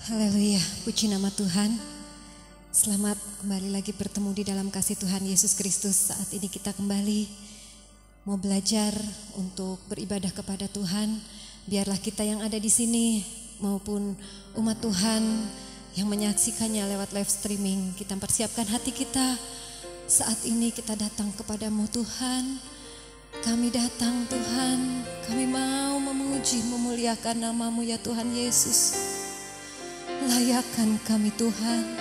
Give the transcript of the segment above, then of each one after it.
Haleluya, puji nama Tuhan. Selamat kembali lagi bertemu di dalam kasih Tuhan Yesus Kristus. Saat ini kita kembali mau belajar untuk beribadah kepada Tuhan. Biarlah kita yang ada di sini maupun umat Tuhan yang menyaksikannya lewat live streaming, kita persiapkan hati kita. Saat ini kita datang kepadamu Tuhan. Kami datang Tuhan, kami mau memuji, memuliakan nama-Mu ya Tuhan Yesus. Layakkan kami Tuhan,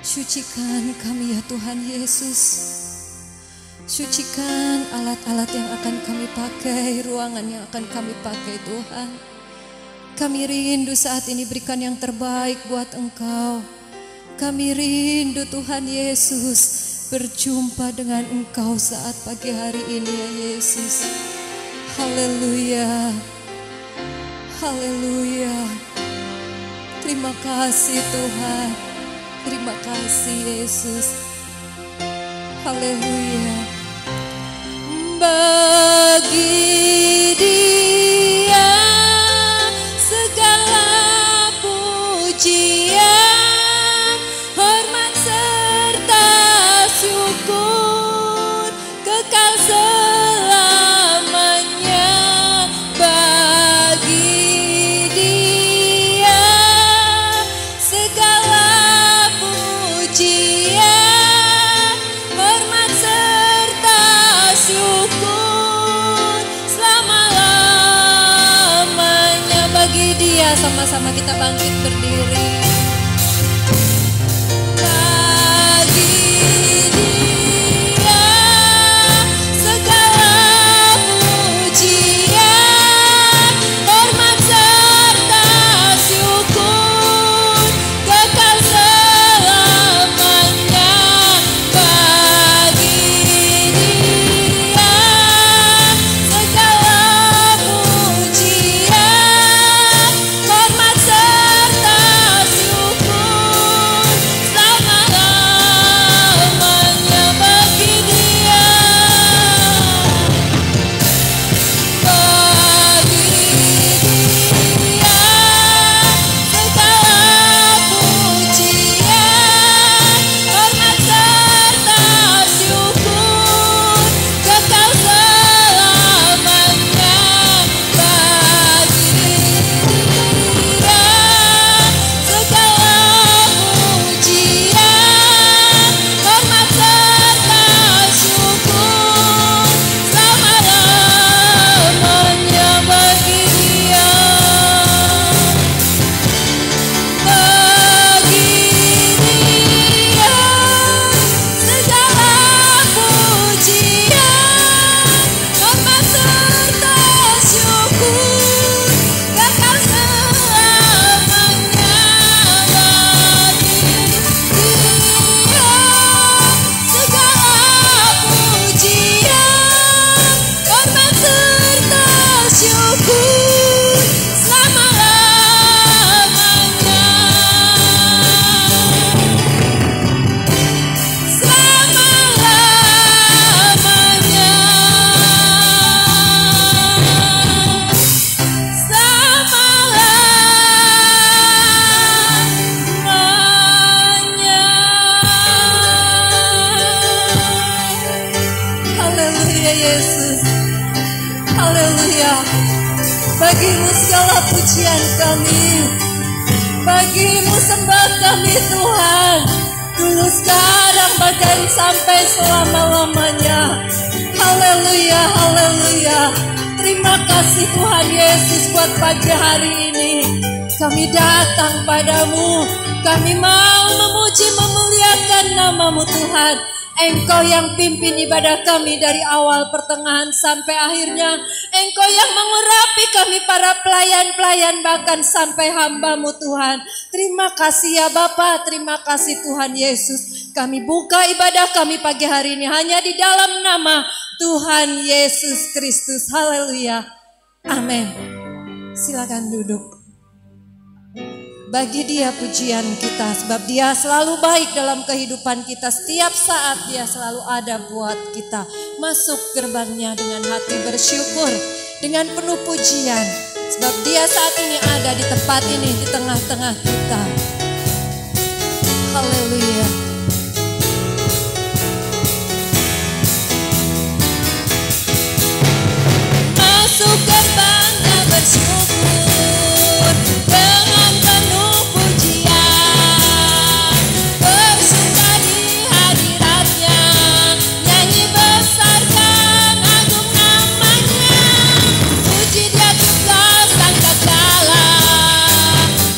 sucikan kami ya Tuhan Yesus. Sucikan alat-alat yang akan kami pakai, ruangan yang akan kami pakai Tuhan. Kami rindu saat ini berikan yang terbaik buat Engkau. Kami rindu Tuhan Yesus berjumpa dengan Engkau saat pagi hari ini ya Yesus. Haleluya, haleluya. Terima kasih Tuhan, terima kasih Yesus. Haleluya. Bagi Dia segala pujian, hormat serta syukur kekal selamanya. Bagi Dia segala pujian, hormat serta syukur selama-lamanya. Bagi Dia, sama-sama kita bangkit berdiri. Bagi Dia segala pujian, hormat serta syukur kekal selamanya. Bagi Dia segala pujian, hormat serta syukur selama-lamanya. Bagi Dia, bagi Dia segala pujian, hormat serta syukur kekal selamanya. Bagi Dia segala pujian, hormat serta syukur selama-lamanya. Bagi Dia, bagi Dia segala pujian, hormat serta syukur kekal selamanya. Bagi Dia segala pujian, hormat serta syukur selama-lamanya. Selama-lamanya. Selama-lamanya. Haleluya Yesus, haleluya. Bagimu segala pujian kami, bagimu sembah kami Tuhan, dulu sekarang bahkan sampai selama-lamanya. Haleluya, haleluya. Terima kasih Tuhan Yesus buat pagi hari ini. Kami datang padamu, kami mau memuji memuliakan nama-Mu Tuhan. Engkau yang pimpin ibadah kami dari awal pertengahan sampai akhirnya. Engkau yang mengurapi kami para pelayan-pelayan bahkan sampai hamba-Mu Tuhan. Terima kasih ya Bapa, terima kasih Tuhan Yesus. Kami buka ibadah kami pagi hari ini hanya di dalam nama Tuhan Yesus Kristus. Haleluya, amin. Silakan duduk. Bagi Dia pujian kita, sebab Dia selalu baik dalam kehidupan kita. Setiap saat Dia selalu ada buat kita. Masuk gerbangnya dengan hati bersyukur, dengan penuh pujian. Sebab Dia saat ini ada di tempat ini, di tengah-tengah kita. Haleluya. Masuk gerbangnya bersyukur dengan penuh pujian, bersuka di hadiratnya, nyanyi besarkan agung namanya. Puji Dia juga sang kekala,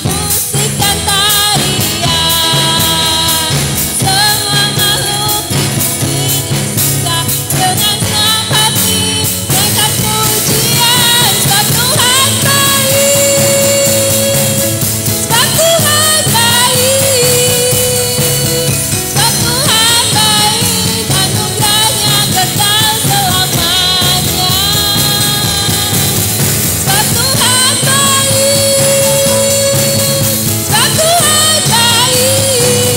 musik dan tarian, semua makhluk di bumi disuka dengan senang hati, naikkan pujian. Sebab Tuhan baik, sebab Tuhan baik, sebab Tuhan baik, anugerahnya kekal selamanya. Sebab Tuhan baik, sebab Tuhan baik,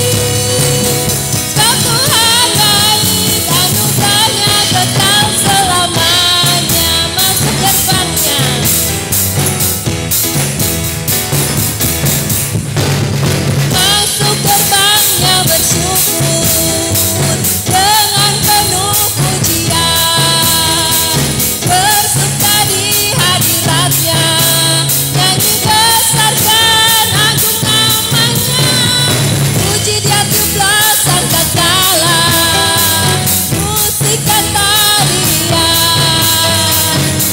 sebab Tuhan baik, anugerahnya kekal selamanya. Masuk gerbangnya, masuk gerbangnya bersyukur dengan penuh pujian, bersuka di hadiratnya, nyanyi besarkan agung namanya. Puji Dia juga sang kekala, musik dan tarian,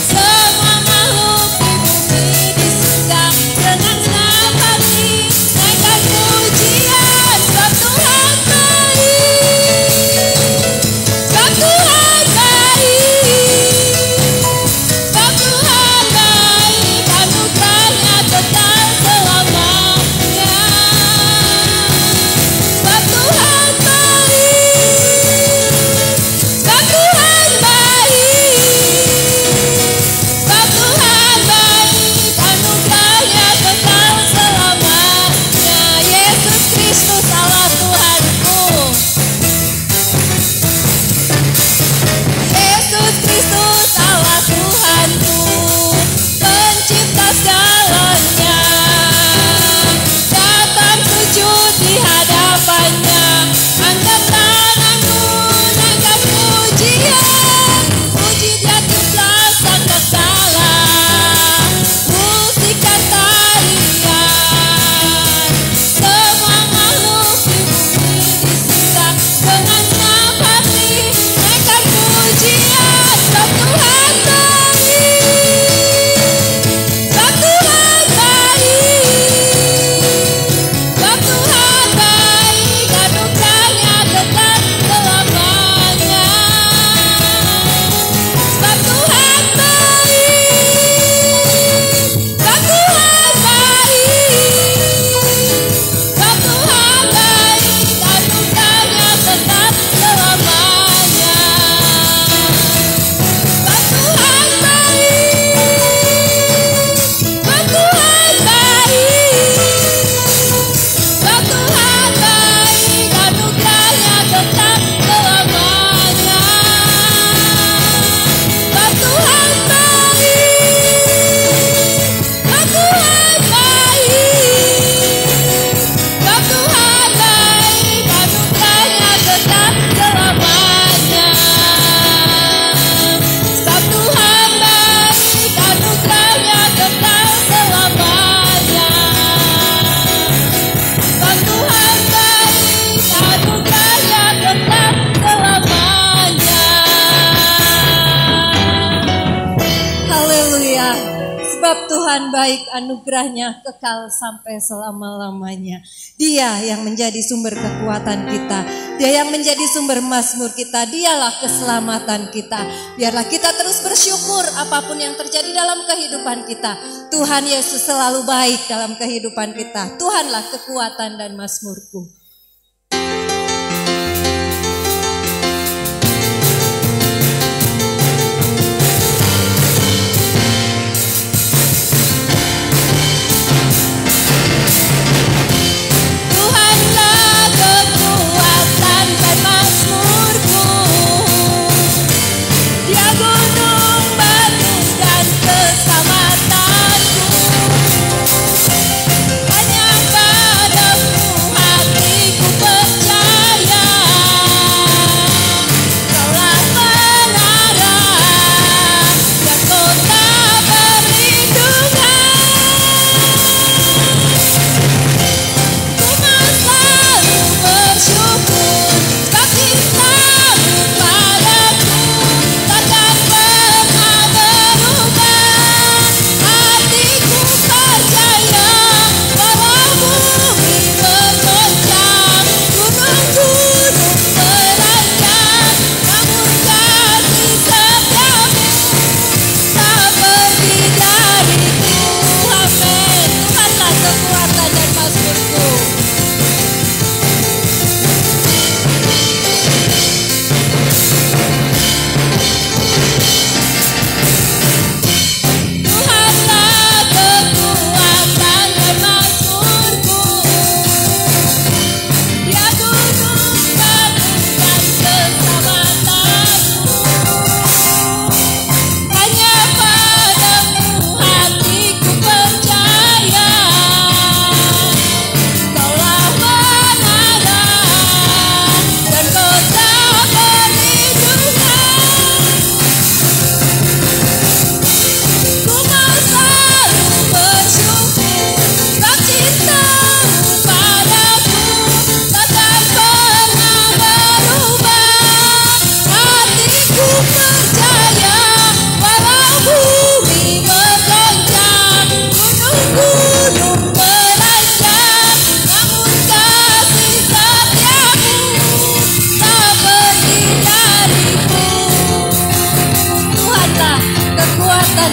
semua makhluk di bumi disuka dengan senang hati, naikkan pujian. Sebab Tuhan baik, sebab Tuhan baik, sebab Tuhan baik, anugerahnya kekal selamanya. Sebab Tuhan baik, sebab Tuhan baik, sebab Tuhan baik, anugerahnya kekal selamanya. Yesus Kristus Allah Tuhanku, Yesus Kristus Allah Tuhanku, pencipta segalanya, datang sujud di hadapannya, angkat tanganmu, naikkan pujian. Puji Dia juga sang kekala, musik dan tarian, semua makhluk di bumi disuka dengan senang hati, naikkan pujian. Sebab Tuhan baik, sebab Tuhan baik, sebab Tuhan baik, anugerahnya kekal selamanya. Sebab Tuhan baik, sebab Tuhan baik, sebab Tuhan baik, anugerahnya kekal selamanya. Sebab Tuhan baik, sebab Tuhan baik, sebab Tuhan baik, anugerahnya kekal selamanya. Sebab Tuhan baik, sebab Tuhan baik, sebab Tuhan baik, anugerahnya kekal selamanya. Sebab Tuhan baik, anugerahnya kekal selamanya. Sebab Tuhan baik, anugerahnya kekal selamanya. Haleluya. Sebab Tuhan baik, anugerahnya kekal sampai selama-lamanya. Dia yang menjadi sumber kekuatan kita, Dia yang menjadi sumber mazmur kita, Dialah keselamatan kita. Biarlah kita terus bersyukur apapun yang terjadi dalam kehidupan kita. Tuhan Yesus selalu baik dalam kehidupan kita. Tuhanlah kekuatan dan mazmurku. Tuhanlah kekuatan dan mazmurku, Dia gunung batu dan keselamatanku.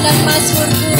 dan mazmurku.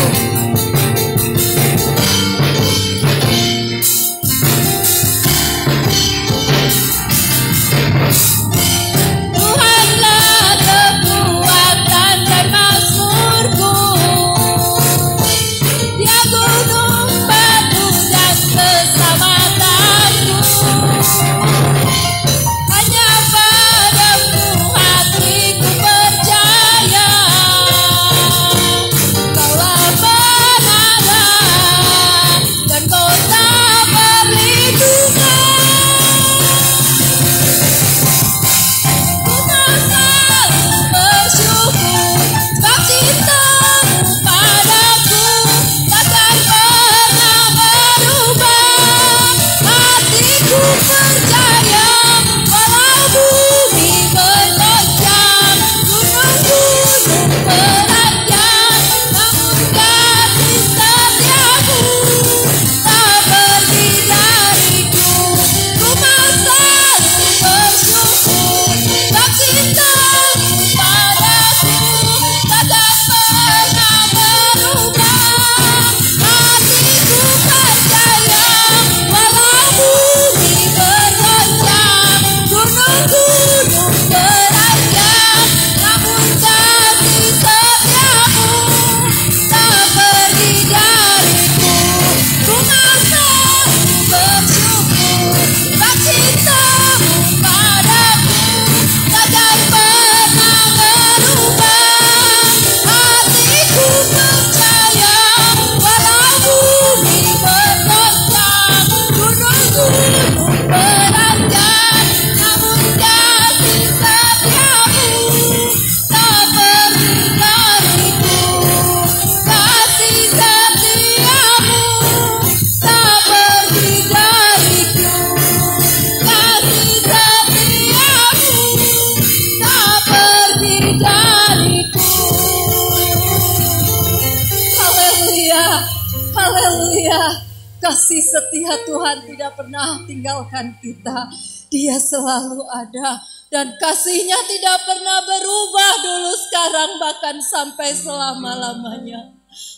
Kasih setia Tuhan tidak pernah tinggalkan kita. Dia selalu ada dan kasih-Nya tidak pernah berubah dulu, sekarang, bahkan sampai selama-lamanya.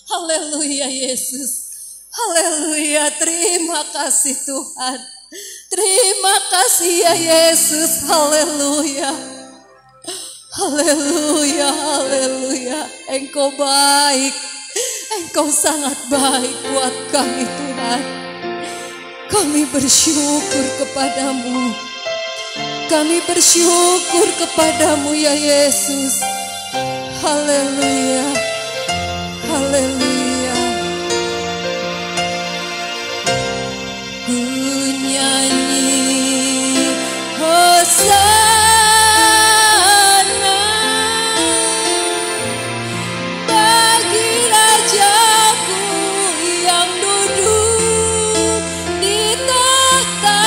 Haleluya Yesus. Haleluya, terima kasih Tuhan. Terima kasih ya Yesus. Haleluya. Haleluya, haleluya. Engkau baik. Engkau sangat baik buat kami Tuhan. Kami bersyukur kepadamu. Kami bersyukur kepadamu ya Yesus. Haleluya. Haleluya. Ku nyanyi Hosana bagi Rajaku yang duduk di tahta.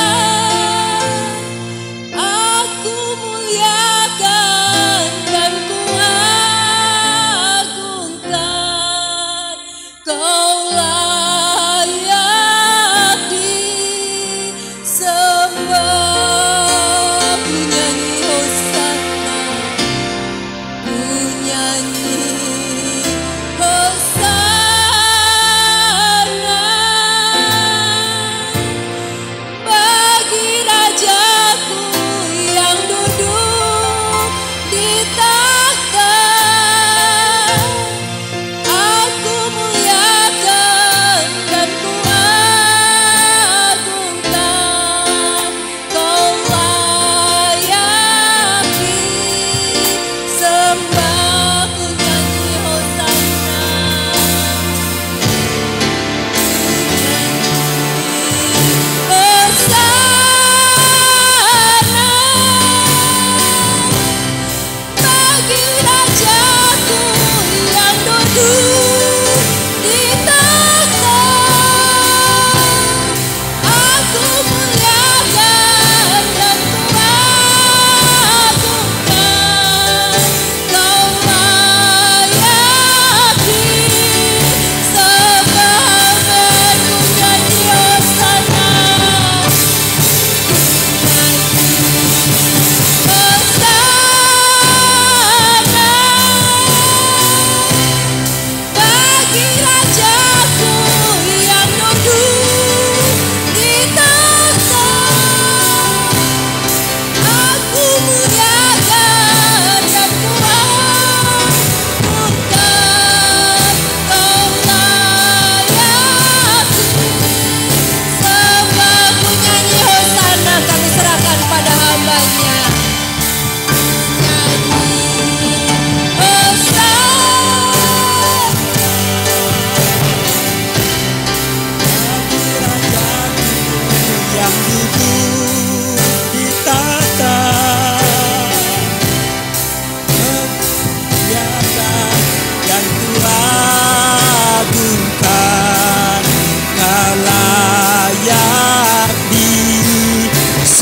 Aku muliakan dan ku agungkan. Kau layak disembah. Ku nyanyi Hosana, ku nyanyi Hosana bagi Rajaku yang duduk di tahta. Aku muliakan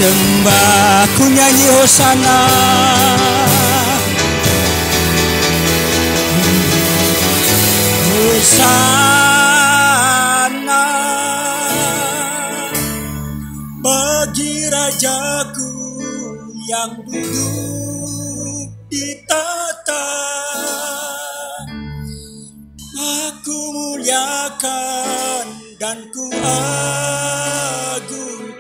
Sembah, ku nyanyi hosana. Hosana bagi Rajaku yang duduk di tahta. Aku muliakan dan ku agungkan.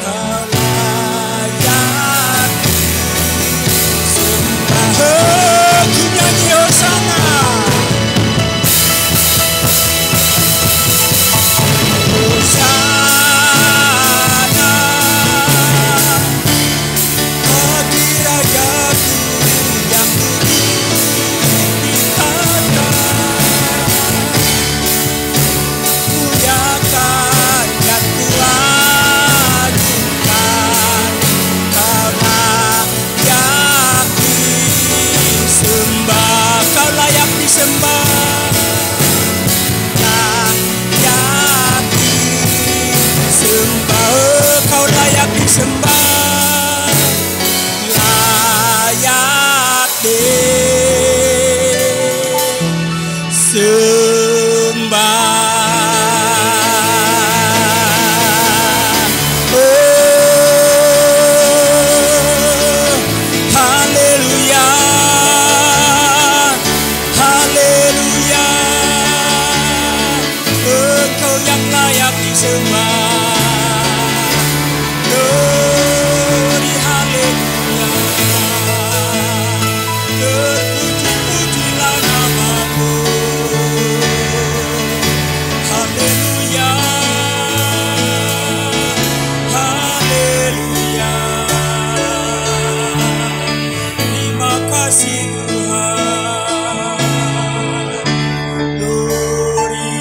Kau layak sembah. Ku nyanyi hosana. Hosana bagi Rajaku yang duduk di tahta. Muliakan dan ku agungkan. Kau layak disembah. Kau layak disembah. Layak disembah. Kau layak disembah. Layak disembah. Oh, haleluya, haleluya. Engkau yang layak disembah. Glory, haleluya. Terpuji-pujilah namamu. Haleluya, haleluya. Terima kasih Tuhan. Glory,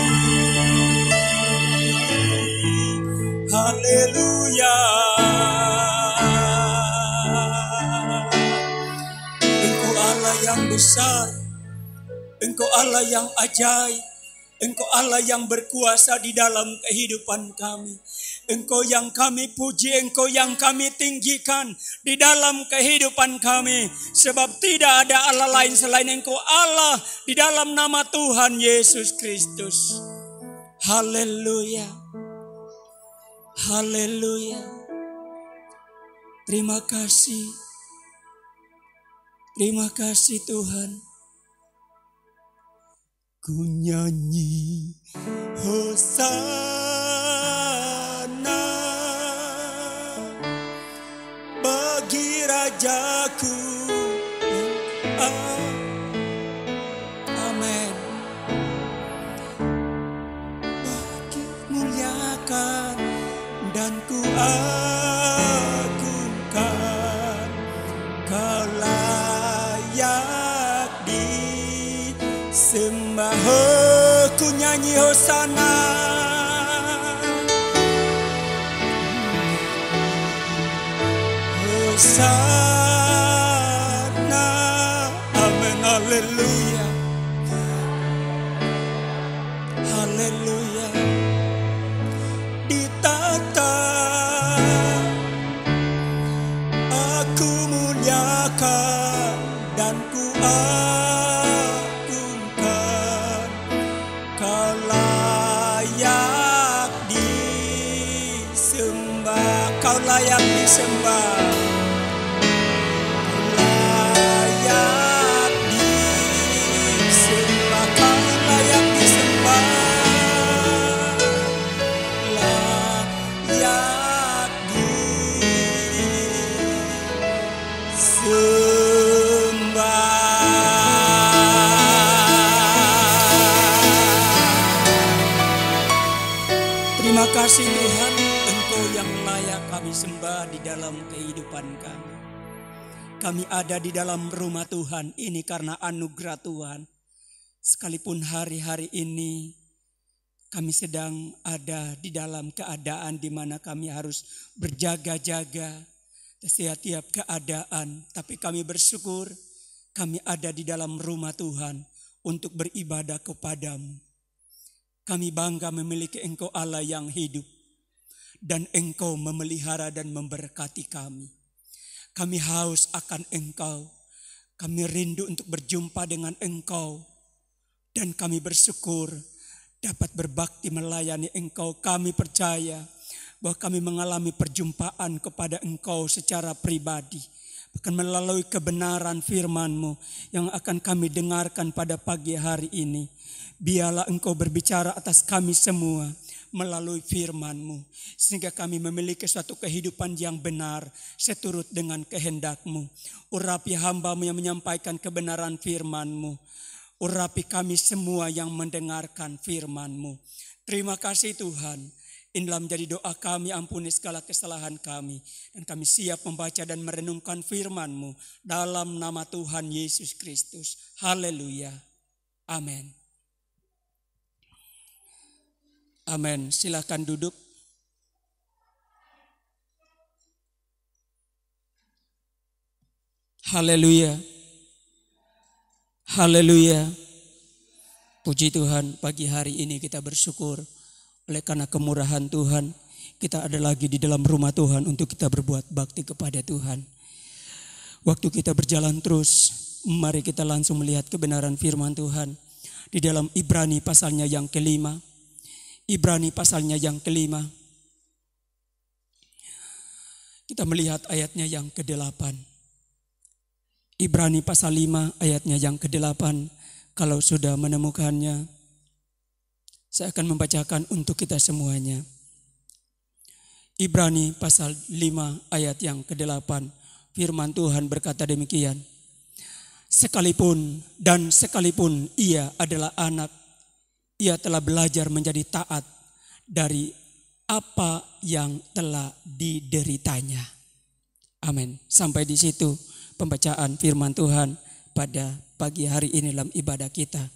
haleluya. Engkau Allah yang besar, Engkau Allah yang ajaib, Engkau Allah yang berkuasa di dalam kehidupan kami. Engkau yang kami puji, Engkau yang kami tinggikan di dalam kehidupan kami. Sebab tidak ada Allah lain selain Engkau Allah di dalam nama Tuhan Yesus Kristus. Haleluya, haleluya. Terima kasih Tuhan. Ku nyanyi hosana bagi Rajaku. Amin. Bagi muliakan dan ku agungkan. Kau layak disembah. Ku nyanyi hosana. Hosana. Amin. Haleluya, haleluya. Di tahta aku muliakan dan ku agungkan. Kau layak disembah. Kau layak disembah. Kau layak disembah. Kau layak disembah. Layak disembah. Terima kasih Tuhan, Engkau yang layak kami sembah di dalam kehidupan kami. Kami ada di dalam rumah Tuhan ini karena anugerah Tuhan. Sekalipun hari-hari ini kami sedang ada di dalam keadaan di mana kami harus berjaga-jaga setiap keadaan. Tapi kami bersyukur kami ada di dalam rumah Tuhan untuk beribadah kepadamu. Kami bangga memiliki Engkau Allah yang hidup. dan Engkau memelihara dan memberkati kami. Kami haus akan Engkau. Kami rindu untuk berjumpa dengan Engkau. Dan kami bersyukur dapat berbakti melayani Engkau. Kami percaya bahwa kami mengalami perjumpaan kepada Engkau secara pribadi. Bahkan melalui kebenaran firman-Mu yang akan kami dengarkan pada pagi hari ini. Biarlah Engkau berbicara atas kami semua melalui firman-Mu. Sehingga kami memiliki suatu kehidupan yang benar seturut dengan kehendak-Mu. Urapi hamba-Mu yang menyampaikan kebenaran firman-Mu. Urapi kami semua yang mendengarkan firman-Mu. Terima kasih Tuhan. Inilah menjadi doa kami, ampuni segala kesalahan kami. Dan kami siap membaca dan merenungkan firman-Mu dalam nama Tuhan Yesus Kristus. Haleluya. Amin. Amin. Silakan duduk. Haleluya. Haleluya. Puji Tuhan, pagi hari ini kita bersyukur oleh karena kemurahan Tuhan. Kita ada lagi di dalam rumah Tuhan untuk kita berbuat bakti kepada Tuhan. Waktu kita berjalan terus, mari kita langsung melihat kebenaran firman Tuhan. Di dalam Ibrani pasalnya yang kelima. Ibrani pasalnya yang kelima. Kita melihat ayatnya yang ke-8. Ibrani pasal 5 ayatnya yang ke-8. Kalau sudah menemukannya, saya akan membacakan untuk kita semuanya. Ibrani pasal 5 ayat yang ke-8. Firman Tuhan berkata demikian. Sekalipun ia adalah anak, ia telah belajar menjadi taat dari apa yang telah dideritanya. Amin. Sampai di situ pembacaan firman Tuhan pada pagi hari ini dalam ibadah kita.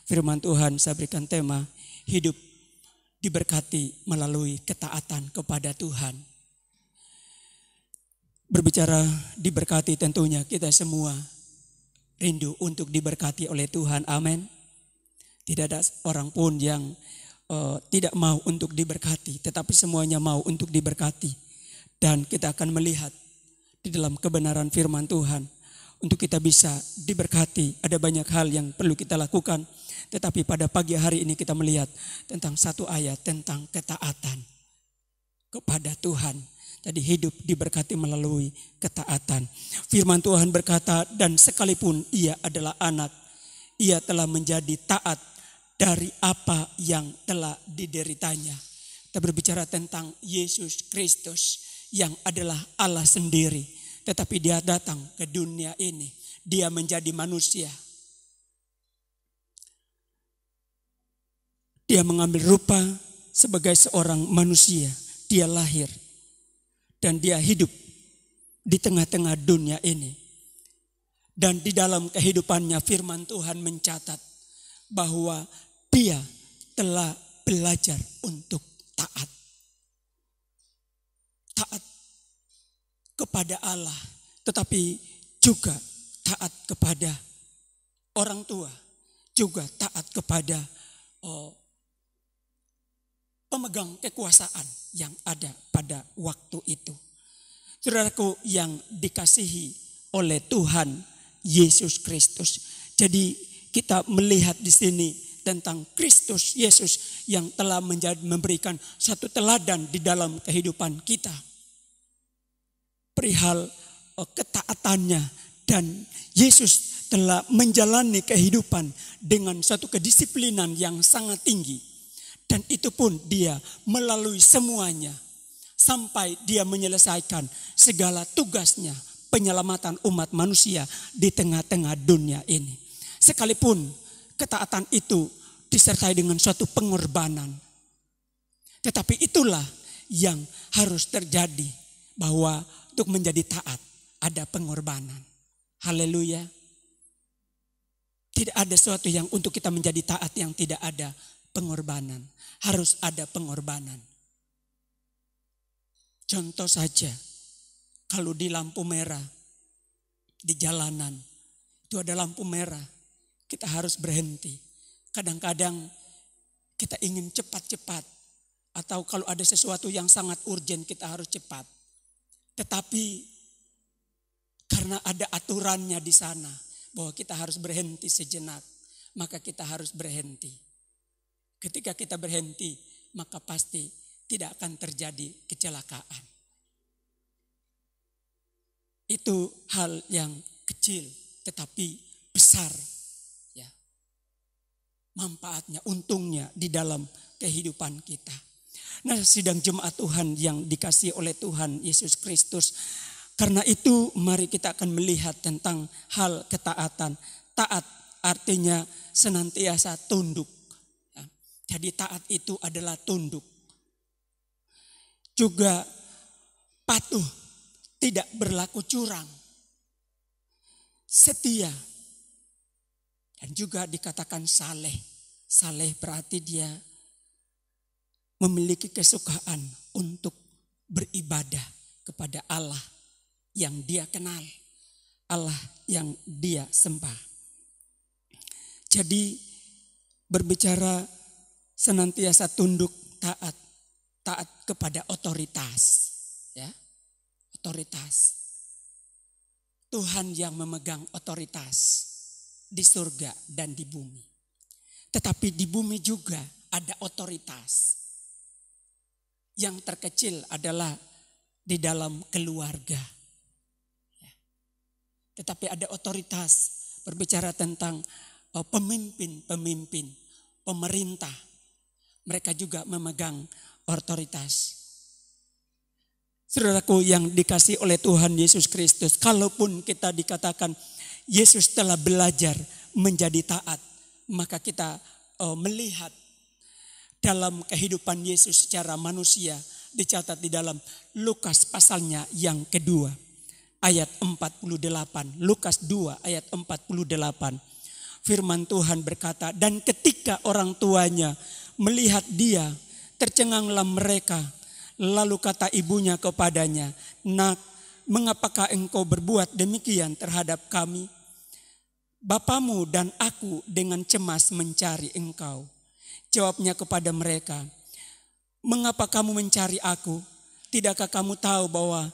Firman Tuhan saya berikan tema hidup diberkati melalui ketaatan kepada Tuhan. Berbicara diberkati tentunya kita semua rindu untuk diberkati oleh Tuhan. Amin. Tidak ada orang pun yang tidak mau untuk diberkati, tetapi semuanya mau untuk diberkati. Dan kita akan melihat di dalam kebenaran firman Tuhan. Untuk kita bisa diberkati, ada banyak hal yang perlu kita lakukan. Tetapi pada pagi hari ini kita melihat tentang satu ayat tentang ketaatan kepada Tuhan. Jadi hidup diberkati melalui ketaatan. Firman Tuhan berkata, dan sekalipun ia adalah anak, ia telah menjadi taat dari apa yang telah dideritanya. Kita berbicara tentang Yesus Kristus yang adalah Allah sendiri. Tetapi dia datang ke dunia ini. Dia menjadi manusia. Dia mengambil rupa sebagai seorang manusia. Dia lahir. Dan dia hidup di tengah-tengah dunia ini. Dan di dalam kehidupannya firman Tuhan mencatat bahwa dia telah belajar untuk taat. Taat kepada Allah, tetapi juga taat kepada orang tua, juga taat kepada pemegang kekuasaan yang ada pada waktu itu. Saudaraku yang dikasihi oleh Tuhan Yesus Kristus. Jadi kita melihat di sini tentang Kristus Yesus yang telah memberikan satu teladan di dalam kehidupan kita. Perihal ketaatannya dan Yesus telah menjalani kehidupan dengan satu kedisiplinan yang sangat tinggi. Dan itu pun dia melalui semuanya sampai dia menyelesaikan segala tugasnya penyelamatan umat manusia di tengah-tengah dunia ini. Sekalipun ketaatan itu disertai dengan suatu pengorbanan. Tetapi itulah yang harus terjadi bahwa untuk menjadi taat ada pengorbanan. Haleluya. Tidak ada sesuatu yang untuk kita menjadi taat yang tidak ada pengorbanan. Harus ada pengorbanan. Contoh saja, kalau di lampu merah, di jalanan, itu ada lampu merah, kita harus berhenti. Kadang-kadang kita ingin cepat-cepat, Atau kalau ada sesuatu yang sangat urgent kita harus cepat. Tetapi karena ada aturannya di sana bahwa kita harus berhenti sejenak, maka kita harus berhenti. Ketika kita berhenti, maka pasti tidak akan terjadi kecelakaan. Itu hal yang kecil tetapi besar, ya. Manfaatnya, untungnya di dalam kehidupan kita. Nah, sidang jemaat Tuhan yang dikasihi oleh Tuhan Yesus Kristus, karena itu mari kita akan melihat tentang hal ketaatan. Taat artinya senantiasa tunduk. Jadi taat itu adalah tunduk. Juga patuh, tidak berlaku curang, setia, dan juga dikatakan saleh. Saleh berarti dia memiliki kesukaan untuk beribadah kepada Allah yang dia kenal, Allah yang dia sembah. Jadi berbicara senantiasa tunduk, taat kepada otoritas, ya. Otoritas. Tuhan yang memegang otoritas di surga dan di bumi. Tetapi di bumi juga ada otoritas. Yang terkecil adalah di dalam keluarga. Tetapi ada otoritas, berbicara tentang pemimpin, pemerintah. Mereka juga memegang otoritas. Saudaraku yang dikasihi oleh Tuhan Yesus Kristus, kalaupun kita dikatakan Yesus telah belajar menjadi taat, maka kita melihat dalam kehidupan Yesus secara manusia dicatat di dalam Lukas pasalnya yang kedua ayat 48. Lukas 2 ayat 48. Firman Tuhan berkata, dan ketika orang tuanya melihat dia, tercenganglah mereka. Lalu kata ibunya kepadanya, nak, mengapakah engkau berbuat demikian terhadap kami? Bapamu dan aku dengan cemas mencari engkau. Jawabnya kepada mereka, mengapa kamu mencari aku? Tidakkah kamu tahu bahwa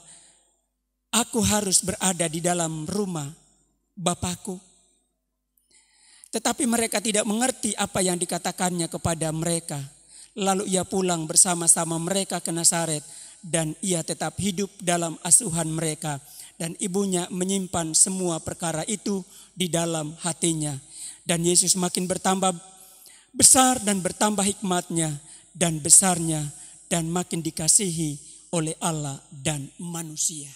aku harus berada di dalam rumah Bapakku? Tetapi mereka tidak mengerti apa yang dikatakannya kepada mereka. Lalu ia pulang bersama-sama mereka ke Nazaret dan ia tetap hidup dalam asuhan mereka. Dan ibunya menyimpan semua perkara itu di dalam hatinya. Dan Yesus makin bertambah besar dan bertambah hikmatnya dan besarnya dan makin dikasihi oleh Allah dan manusia.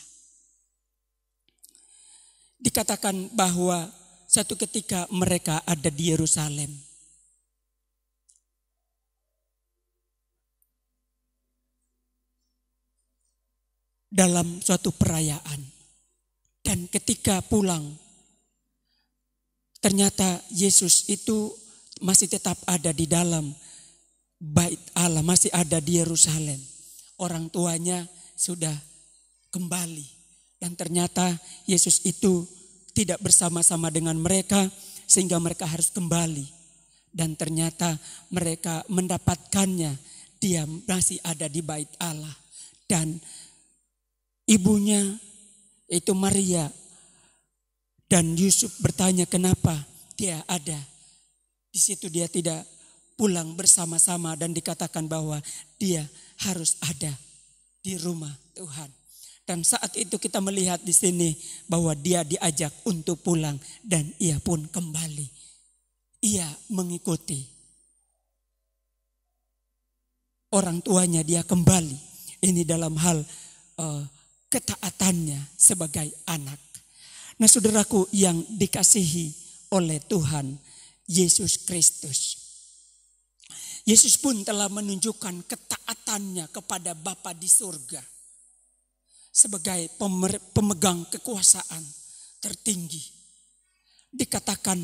Dikatakan bahwa satu ketika mereka ada di Yerusalem. Dalam suatu perayaan. Dan ketika pulang, ternyata Yesus itu masih tetap ada di dalam bait Allah, masih ada di Yerusalem. Orang tuanya sudah kembali. Dan ternyata Yesus itu tidak bersama-sama dengan mereka sehingga mereka harus kembali. Dan ternyata mereka mendapatkannya, dia masih ada di bait Allah. Dan ibunya itu Maria dan Yusuf bertanya kenapa dia ada. Di situ dia tidak pulang bersama-sama dan dikatakan bahwa dia harus ada di rumah Tuhan. Dan saat itu kita melihat di sini bahwa dia diajak untuk pulang dan ia pun kembali. Ia mengikuti orang tuanya, dia kembali. Ini dalam hal ketaatannya sebagai anak. Nah, saudaraku yang dikasihi oleh Tuhan Yesus Kristus. Yesus pun telah menunjukkan ketaatannya kepada Bapa di surga. Sebagai pemegang kekuasaan tertinggi. Dikatakan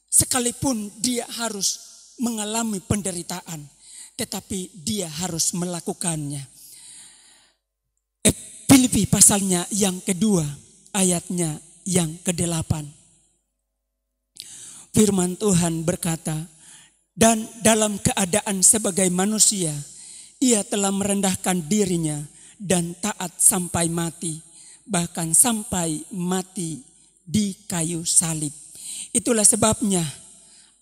sekalipun dia harus mengalami penderitaan, tetapi dia harus melakukannya. Filipi pasalnya yang kedua, ayatnya yang ke-8. Firman Tuhan berkata, dan dalam keadaan sebagai manusia, Ia telah merendahkan dirinya dan taat sampai mati, bahkan sampai mati di kayu salib. Itulah sebabnya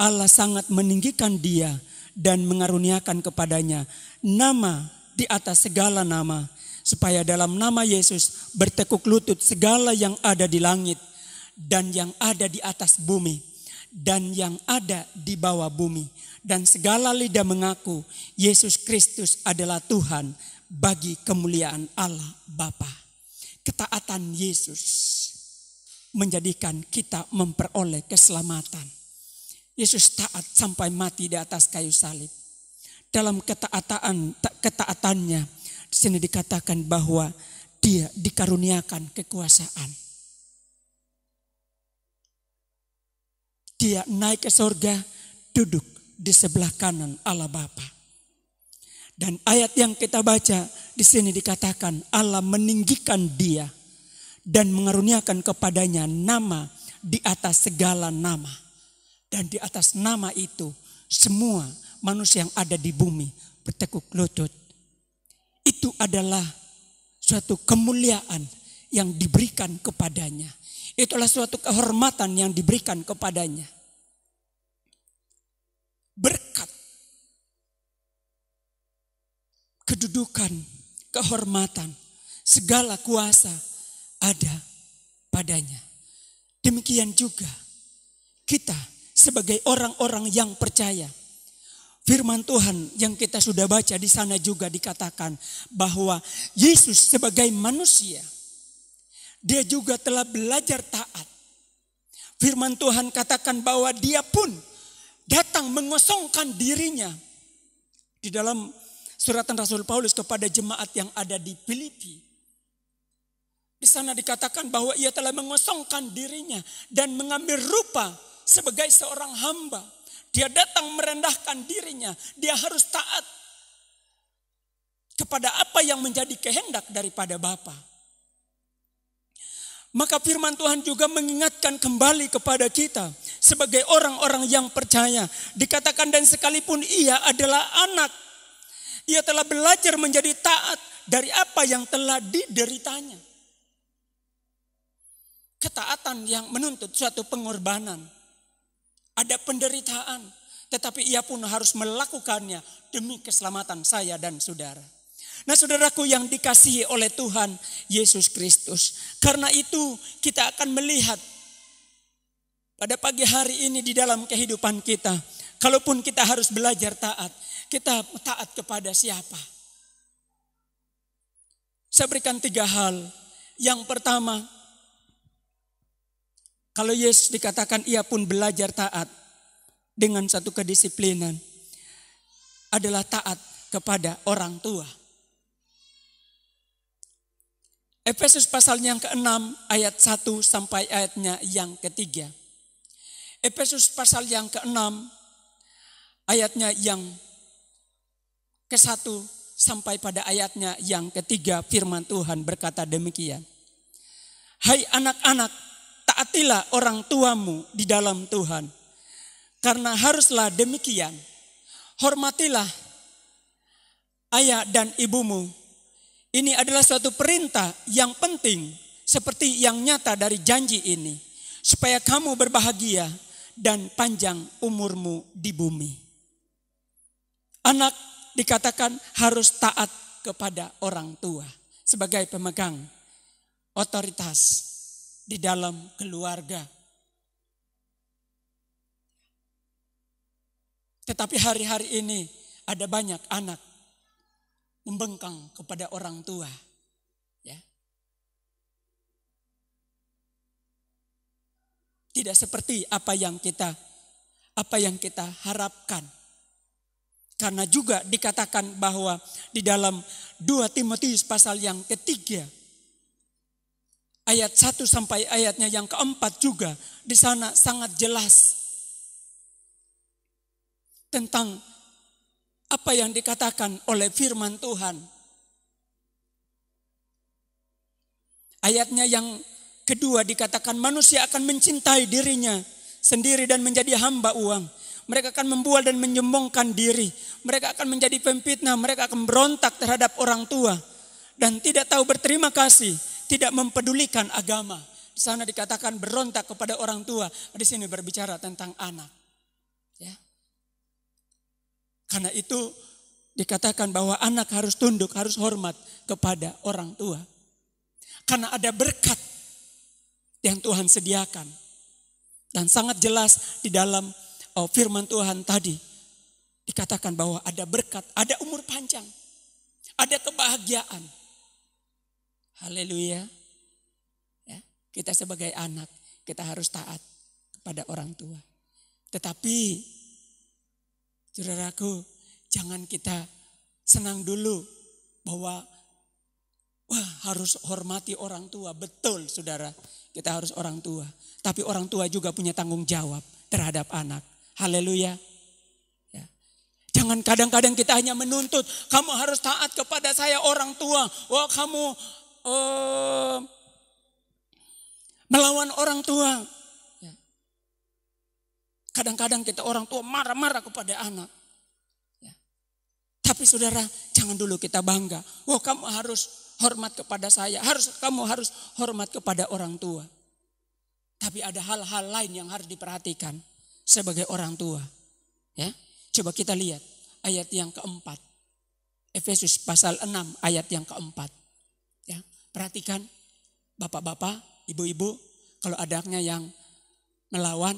Allah sangat meninggikan dia dan mengaruniakan kepadanya nama di atas segala nama, supaya dalam nama Yesus bertekuk lutut segala yang ada di langit dan yang ada di atas bumi dan yang ada di bawah bumi, dan segala lidah mengaku Yesus Kristus adalah Tuhan bagi kemuliaan Allah Bapa. Ketaatan Yesus menjadikan kita memperoleh keselamatan. Yesus taat sampai mati di atas kayu salib. Dalam ketaatannya di sini dikatakan bahwa dia dikaruniakan kekuasaan. Dia naik ke surga, duduk di sebelah kanan Allah Bapa. Dan ayat yang kita baca di sini dikatakan Allah meninggikan dia dan mengaruniakan kepadanya nama di atas segala nama. Dan di atas nama itu semua manusia yang ada di bumi bertekuk lutut. Itu adalah suatu kemuliaan yang diberikan kepadanya. Itulah suatu kehormatan yang diberikan kepadanya. Berkat, kedudukan, kehormatan, segala kuasa ada padanya. Demikian juga kita sebagai orang-orang yang percaya. Firman Tuhan yang kita sudah baca di sana juga dikatakan bahwa Yesus sebagai manusia, dia juga telah belajar taat. Firman Tuhan katakan bahwa dia pun datang mengosongkan dirinya. Di dalam suratan Rasul Paulus kepada jemaat yang ada di Filipi, di sana dikatakan bahwa ia telah mengosongkan dirinya dan mengambil rupa sebagai seorang hamba. Dia datang merendahkan dirinya. Dia harus taat kepada apa yang menjadi kehendak daripada Bapa. Maka firman Tuhan juga mengingatkan kembali kepada kita sebagai orang-orang yang percaya. Dikatakan dan sekalipun ia adalah anak, ia telah belajar menjadi taat dari apa yang telah dideritanya. Ketaatan yang menuntut suatu pengorbanan. Ada penderitaan, tetapi ia pun harus melakukannya demi keselamatan saya dan saudara. Nah, saudaraku yang dikasihi oleh Tuhan Yesus Kristus. Karena itu kita akan melihat pada pagi hari ini di dalam kehidupan kita. Kalaupun kita harus belajar taat, kita taat kepada siapa? Saya berikan 3 hal. Yang pertama, kalau Yesus dikatakan ia pun belajar taat dengan satu kedisiplinan, adalah taat kepada orang tua. Efesus pasal yang ke-6 ayat 1 sampai ayatnya yang ke-3. Efesus pasal yang ke-6 ayatnya yang ke-1 sampai pada ayatnya yang ke-3, firman Tuhan berkata demikian. Hai anak-anak, taatilah orang tuamu di dalam Tuhan, karena haruslah demikian. Hormatilah ayah dan ibumu. Ini adalah suatu perintah yang penting seperti yang nyata dari janji ini, supaya kamu berbahagia dan panjang umurmu di bumi. Anak dikatakan harus taat kepada orang tua sebagai pemegang otoritas di dalam keluarga. Tetapi hari-hari ini ada banyak anak membengkang kepada orang tua. Ya. Tidak seperti apa yang kita harapkan. Karena juga dikatakan bahwa di dalam 2 Timotius pasal yang ke-3 ayat 1 sampai ayatnya yang ke-4 juga di sana sangat jelas tentang apa yang dikatakan oleh firman Tuhan. Ayatnya yang kedua dikatakan manusia akan mencintai dirinya sendiri dan menjadi hamba uang. Mereka akan membual dan menyombongkan diri. Mereka akan menjadi pemfitnah. Mereka akan berontak terhadap orang tua. Dan tidak tahu berterima kasih. Tidak mempedulikan agama. Di sana dikatakan berontak kepada orang tua. Di sini berbicara tentang anak. Ya. Karena itu dikatakan bahwa anak harus tunduk, harus hormat kepada orang tua. Karena ada berkat yang Tuhan sediakan. Dan sangat jelas di dalam firman Tuhan tadi. Dikatakan bahwa ada berkat, ada umur panjang. Ada kebahagiaan. Haleluya. Ya, kita sebagai anak, kita harus taat kepada orang tua. Tetapi, saudaraku, jangan kita senang dulu bahwa wah, harus hormati orang tua. Betul, saudara, kita harus orang tua. Tapi orang tua juga punya tanggung jawab terhadap anak. Haleluya. Ya. Jangan kadang-kadang kita hanya menuntut, kamu harus taat kepada saya orang tua. Wah, kamu melawan orang tua. Ya. Kadang-kadang kita orang tua marah-marah kepada anak. Ya. Tapi saudara, jangan dulu kita bangga. Wah, kamu harus hormat kepada saya. Kamu harus hormat kepada orang tua. Tapi ada hal-hal lain yang harus diperhatikan sebagai orang tua. Ya, coba kita lihat ayat yang keempat. Efesus pasal 6 ayat yang keempat. Ya, perhatikan bapak-bapak, ibu-ibu, kalau ada anaknya yang melawan,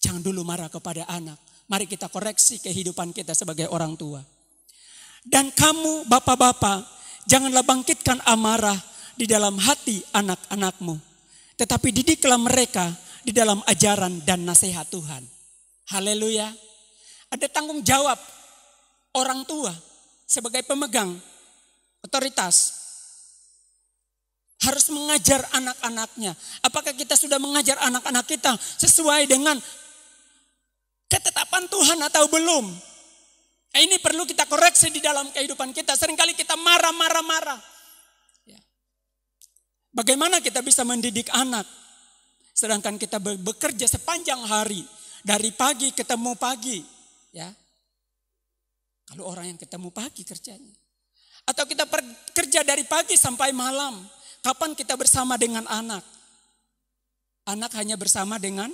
jangan dulu marah kepada anak. Mari kita koreksi kehidupan kita sebagai orang tua. Dan kamu bapak-bapak, janganlah bangkitkan amarah di dalam hati anak-anakmu. Tetapi didiklah mereka di dalam ajaran dan nasihat Tuhan. Haleluya. Ada tanggung jawab orang tua sebagai pemegang otoritas. Harus mengajar anak-anaknya. Apakah kita sudah mengajar anak-anak kita sesuai dengan ketetapan Tuhan atau belum? Nah, ini perlu kita koreksi di dalam kehidupan kita. Seringkali kita marah. Ya. Bagaimana kita bisa mendidik anak? Sedangkan kita bekerja sepanjang hari. Dari pagi ketemu pagi. Ya. Kalau orang yang ketemu pagi kerjanya. Atau kita kerja dari pagi sampai malam. Kapan kita bersama dengan anak? Anak hanya bersama dengan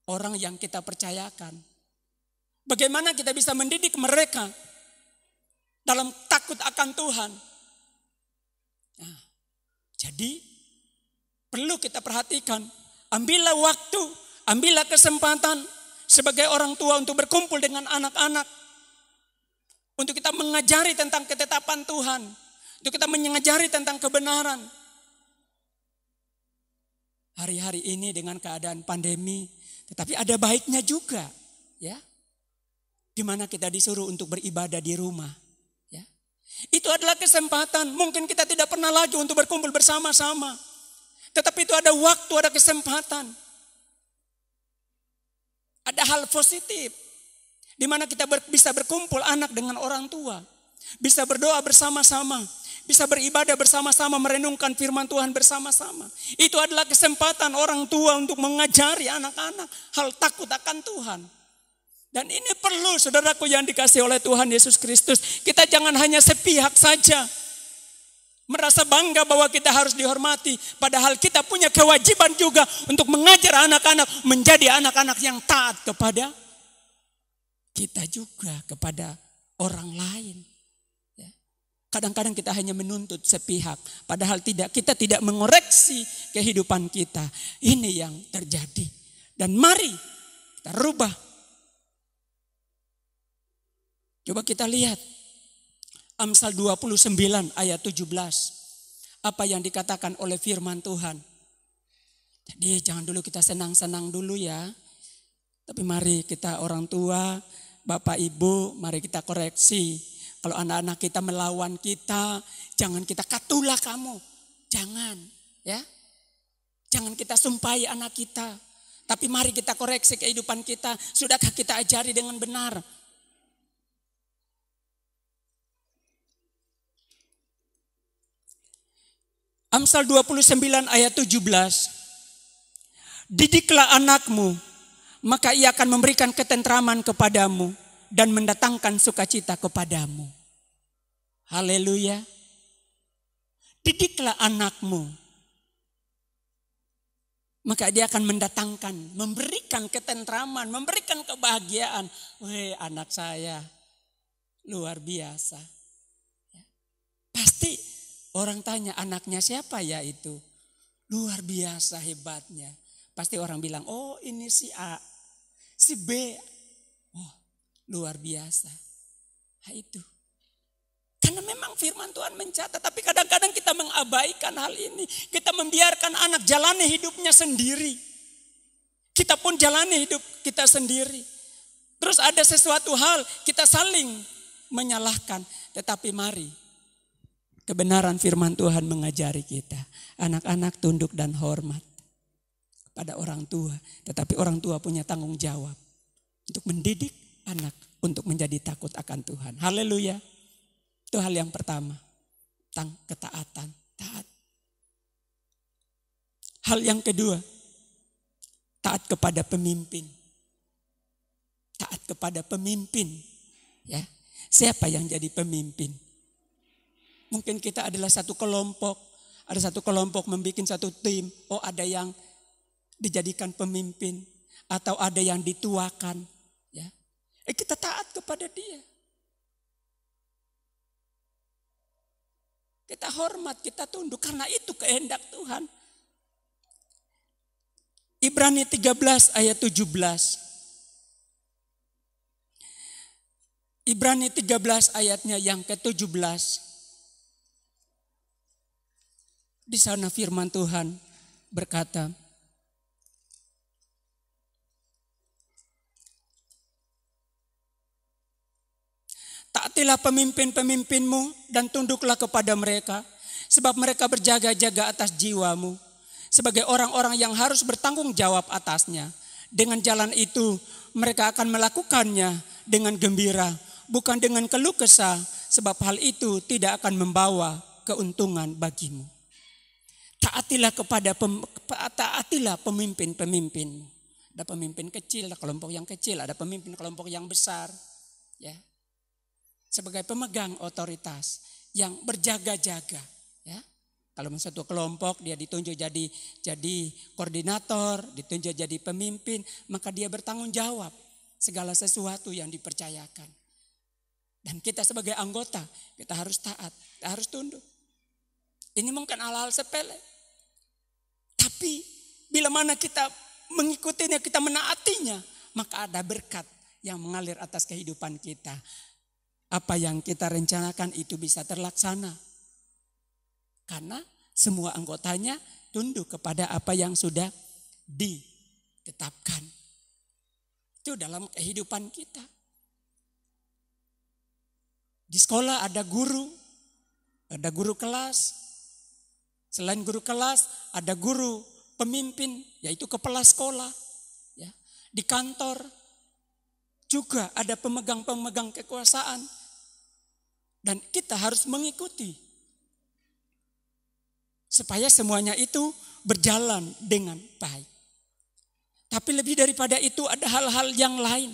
orang yang kita percayakan. Bagaimana kita bisa mendidik mereka dalam takut akan Tuhan? Nah, jadi perlu kita perhatikan. Ambillah waktu, ambillah kesempatan sebagai orang tua untuk berkumpul dengan anak-anak. Untuk kita mengajari tentang ketetapan Tuhan. Untuk kita mengajari tentang kebenaran. Hari-hari ini dengan keadaan pandemi, tetapi ada baiknya juga, ya. Di mana kita disuruh untuk beribadah di rumah, ya. Itu adalah kesempatan. Mungkin kita tidak pernah lagi untuk berkumpul bersama-sama, tetapi itu ada waktu, ada kesempatan. Ada hal positif di mana kita bisa berkumpul anak dengan orang tua, bisa berdoa bersama-sama. Bisa beribadah bersama-sama, merenungkan firman Tuhan bersama-sama. Itu adalah kesempatan orang tua untuk mengajari anak-anak hal takut akan Tuhan. Dan ini perlu, saudaraku yang dikasihi oleh Tuhan Yesus Kristus. Kita jangan hanya sepihak saja. Merasa bangga bahwa kita harus dihormati. Padahal kita punya kewajiban juga untuk mengajar anak-anak menjadi anak-anak yang taat kepada kita juga, kepada orang lain. Kadang-kadang kita hanya menuntut sepihak. Padahal kita tidak mengoreksi kehidupan kita. Ini yang terjadi. Dan mari kita rubah. Coba kita lihat. Amsal 29 ayat 17. Apa yang dikatakan oleh firman Tuhan. Jadi jangan dulu kita senang-senang dulu ya. Tapi mari kita orang tua, bapak ibu, mari kita koreksi. Kalau anak-anak kita melawan kita, jangan kita katulah kamu. Jangan, ya. Jangan kita sumpahi anak kita. Tapi mari kita koreksi kehidupan kita. Sudahkah kita ajari dengan benar? Amsal 29 ayat 17. Didiklah anakmu maka ia akan memberikan ketentraman kepadamu dan mendatangkan sukacita kepadamu. Haleluya. Didiklah anakmu, maka dia akan mendatangkan, memberikan ketentraman, memberikan kebahagiaan. Weh, anak saya luar biasa. Pasti orang tanya, anaknya siapa ya itu? Luar biasa hebatnya. Pasti orang bilang, oh ini si A, si B. Oh, luar biasa. Nah, itu. Karena memang firman Tuhan mencatat, tapi kadang-kadang kita mengabaikan hal ini. Kita membiarkan anak jalani hidupnya sendiri. Kita pun jalani hidup kita sendiri. Terus ada sesuatu hal, kita saling menyalahkan. Tetapi mari, kebenaran firman Tuhan mengajari kita. Anak-anak tunduk dan hormat pada orang tua. Tetapi orang tua punya tanggung jawab untuk mendidik anak untuk menjadi takut akan Tuhan. Haleluya. Itu hal yang pertama, tentang ketaatan, taat. Hal yang kedua, taat kepada pemimpin. Taat kepada pemimpin. Ya, siapa yang jadi pemimpin? Mungkin kita adalah satu kelompok, ada satu kelompok membuat satu tim. Oh, ada yang dijadikan pemimpin atau ada yang dituakan. Ya, kita taat kepada dia. Kita hormat, kita tunduk karena itu kehendak Tuhan. Ibrani 13 ayat 17. Ibrani 13 ayatnya yang ke-17. Di sana firman Tuhan berkata, taatilah pemimpin-pemimpinmu dan tunduklah kepada mereka. Sebab mereka berjaga-jaga atas jiwamu. Sebagai orang-orang yang harus bertanggung jawab atasnya. Dengan jalan itu mereka akan melakukannya dengan gembira. Bukan dengan keluh kesah. Sebab hal itu tidak akan membawa keuntungan bagimu. Taatilah pemimpin-pemimpinmu. Ada pemimpin kecil, ada kelompok yang kecil. Ada pemimpin kelompok yang besar. Ya. Sebagai pemegang otoritas yang berjaga-jaga, ya. Kalau satu kelompok dia ditunjuk jadi koordinator, ditunjuk jadi pemimpin, maka dia bertanggung jawab segala sesuatu yang dipercayakan. Dan kita sebagai anggota, kita harus taat, kita harus tunduk. Ini mungkin hal-hal sepele. Tapi bila mana kita mengikutinya, kita menaatinya, maka ada berkat yang mengalir atas kehidupan kita. Apa yang kita rencanakan itu bisa terlaksana. Karena semua anggotanya tunduk kepada apa yang sudah ditetapkan. Itu dalam kehidupan kita. Di sekolah ada guru kelas. Selain guru kelas, ada guru pemimpin, yaitu kepala sekolah. Ya. Di kantor juga ada pemegang-pemegang kekuasaan. Dan kita harus mengikuti. Supaya semuanya itu berjalan dengan baik. Tapi lebih daripada itu ada hal-hal yang lain.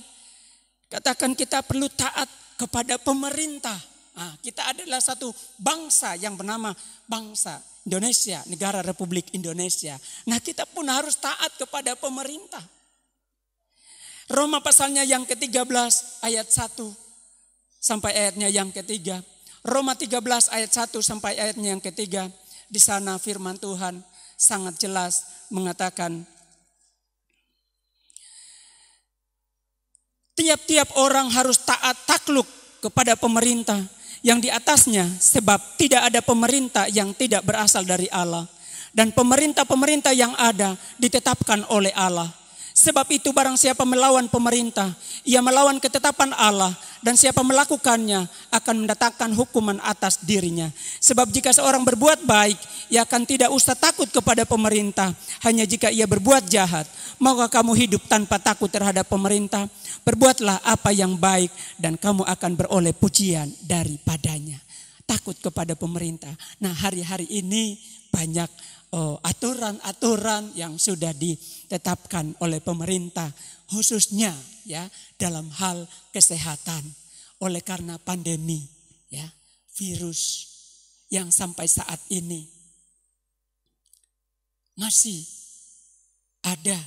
Katakan kita perlu taat kepada pemerintah. Nah, kita adalah satu bangsa yang bernama bangsa Indonesia, Negara Republik Indonesia. Nah, kita pun harus taat kepada pemerintah. Roma pasalnya yang ke-13 ayat 1. Sampai ayatnya yang ketiga. Roma 13 ayat 1 sampai ayatnya yang ketiga. Di sana firman Tuhan sangat jelas mengatakan. Tiap-tiap orang harus taat takluk kepada pemerintah yang di atasnya. Sebab tidak ada pemerintah yang tidak berasal dari Allah. Dan pemerintah-pemerintah yang ada ditetapkan oleh Allah. Sebab itu barang siapa melawan pemerintah, ia melawan ketetapan Allah. Dan siapa melakukannya akan mendatangkan hukuman atas dirinya. Sebab jika seorang berbuat baik, ia akan tidak usah takut kepada pemerintah. Hanya jika ia berbuat jahat, maka kamu hidup tanpa takut terhadap pemerintah. Berbuatlah apa yang baik dan kamu akan beroleh pujian daripadanya. Takut kepada pemerintah. Nah, hari-hari ini banyak aturan-aturan yang sudah ditetapkan oleh pemerintah, khususnya ya dalam hal kesehatan. Oleh karena pandemi ya, virus yang sampai saat ini masih ada,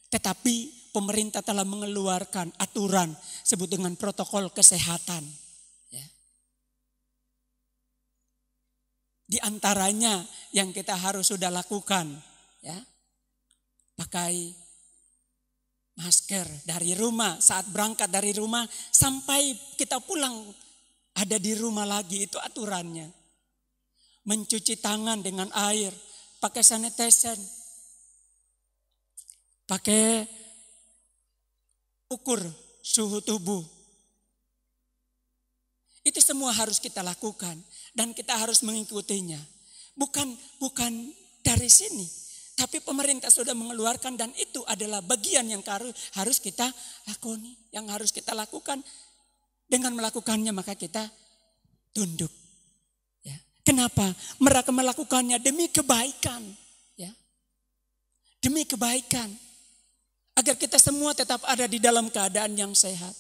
tetapi pemerintah telah mengeluarkan aturan sebut dengan protokol kesehatan. Ya. Di antaranya yang kita harus sudah lakukan, ya, pakai masker dari rumah, saat berangkat dari rumah sampai kita pulang ada di rumah lagi, itu aturannya. Mencuci tangan dengan air, pakai sanitizer, pakai ukur suhu tubuh. Itu semua harus kita lakukan dan kita harus mengikutinya. Bukan dari sini, tapi pemerintah sudah mengeluarkan dan itu adalah bagian yang harus kita lakoni, yang harus kita lakukan. Dengan melakukannya maka kita tunduk. Ya. Kenapa? Mereka melakukannya demi kebaikan, ya. Demi kebaikan. Agar kita semua tetap ada di dalam keadaan yang sehat.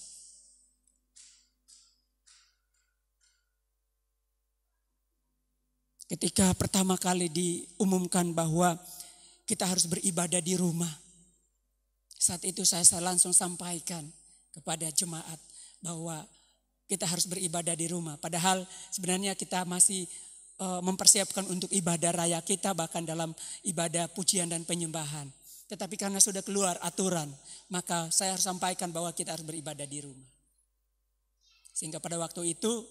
Ketika pertama kali diumumkan bahwa kita harus beribadah di rumah. Saat itu saya langsung sampaikan kepada jemaat bahwa kita harus beribadah di rumah. Padahal sebenarnya kita masih mempersiapkan untuk ibadah raya kita, bahkan dalam ibadah pujian dan penyembahan. Tetapi karena sudah keluar aturan, maka saya harus sampaikan bahwa kita harus beribadah di rumah. Sehingga pada waktu itu,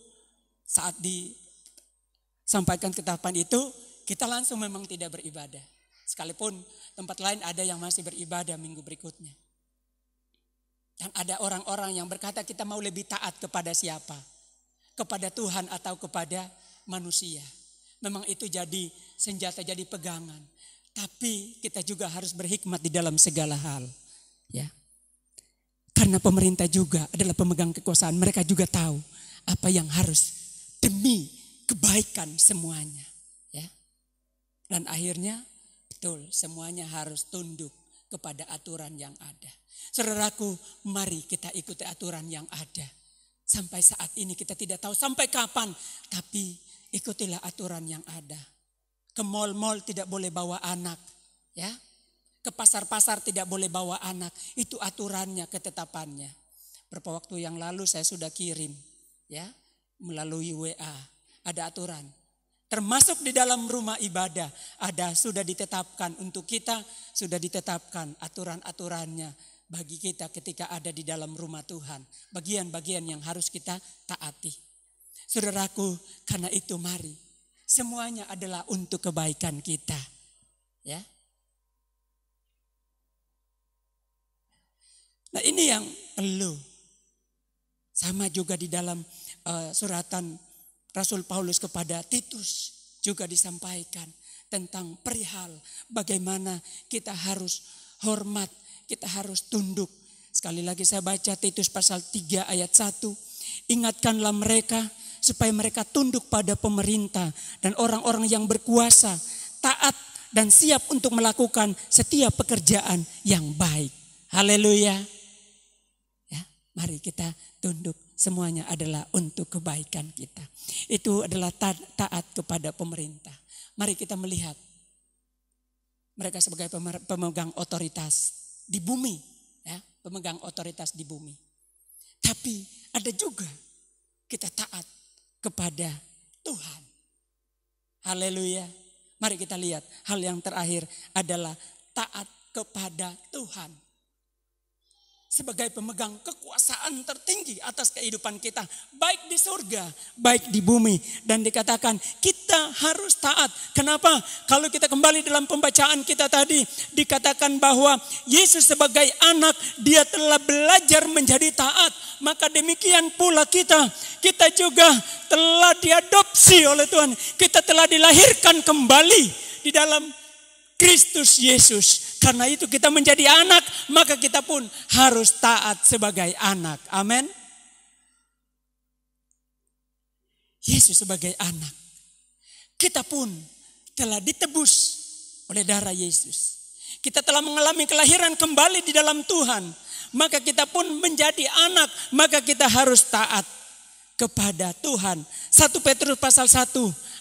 saat disampaikan ketetapan itu, kita langsung memang tidak beribadah. Sekalipun tempat lain ada yang masih beribadah minggu berikutnya. Dan ada orang-orang yang berkata kita mau lebih taat kepada siapa? Kepada Tuhan atau kepada manusia. Memang itu jadi senjata, jadi pegangan. Tapi kita juga harus berhikmat di dalam segala hal. Ya. Karena pemerintah juga adalah pemegang kekuasaan. Mereka juga tahu apa yang harus demi kebaikan semuanya. Ya. Dan akhirnya betul semuanya harus tunduk kepada aturan yang ada. Saudaraku, mari kita ikuti aturan yang ada. Sampai saat ini kita tidak tahu sampai kapan. Tapi ikutilah aturan yang ada. Ke mal-mal tidak boleh bawa anak. Ya. Ke pasar-pasar tidak boleh bawa anak. Itu aturannya, ketetapannya. Beberapa waktu yang lalu saya sudah kirim. Ya, melalui WA. Ada aturan. Termasuk di dalam rumah ibadah. Ada sudah ditetapkan untuk kita. Sudah ditetapkan aturan-aturannya. Bagi kita ketika ada di dalam rumah Tuhan. Bagian-bagian yang harus kita taati. Saudaraku, karena itu mari. Semuanya adalah untuk kebaikan kita. Ya. Nah ini yang perlu. Sama juga di dalam suratan Rasul Paulus kepada Titus. Juga disampaikan tentang perihal bagaimana kita harus hormat. Kita harus tunduk. Sekali lagi saya baca Titus pasal 3 ayat 1. Ingatkanlah mereka supaya mereka tunduk pada pemerintah dan orang-orang yang berkuasa, taat dan siap untuk melakukan setiap pekerjaan yang baik. Haleluya. Ya, mari kita tunduk. Semuanya adalah untuk kebaikan kita. Itu adalah taat kepada pemerintah. Mari kita melihat mereka sebagai pemegang otoritas di bumi, ya, pemegang otoritas di bumi. Tapi ada juga kita taat kepada Tuhan. Haleluya. Mari kita lihat hal yang terakhir adalah taat kepada Tuhan. Sebagai pemegang kekuasaan tertinggi atas kehidupan kita. Baik di surga, baik di bumi. Dan dikatakan kita harus taat. Kenapa? Kalau kita kembali dalam pembacaan kita tadi. Dikatakan bahwa Yesus sebagai anak, dia telah belajar menjadi taat. Maka demikian pula kita. Kita juga telah diadopsi oleh Tuhan. Kita telah dilahirkan kembali di dalam Kristus Yesus. Karena itu kita menjadi anak, maka kita pun harus taat sebagai anak. Amin. Yesus sebagai anak. Kita pun telah ditebus oleh darah Yesus. Kita telah mengalami kelahiran kembali di dalam Tuhan. Maka kita pun menjadi anak, maka kita harus taat kepada Tuhan. 1 Petrus pasal 1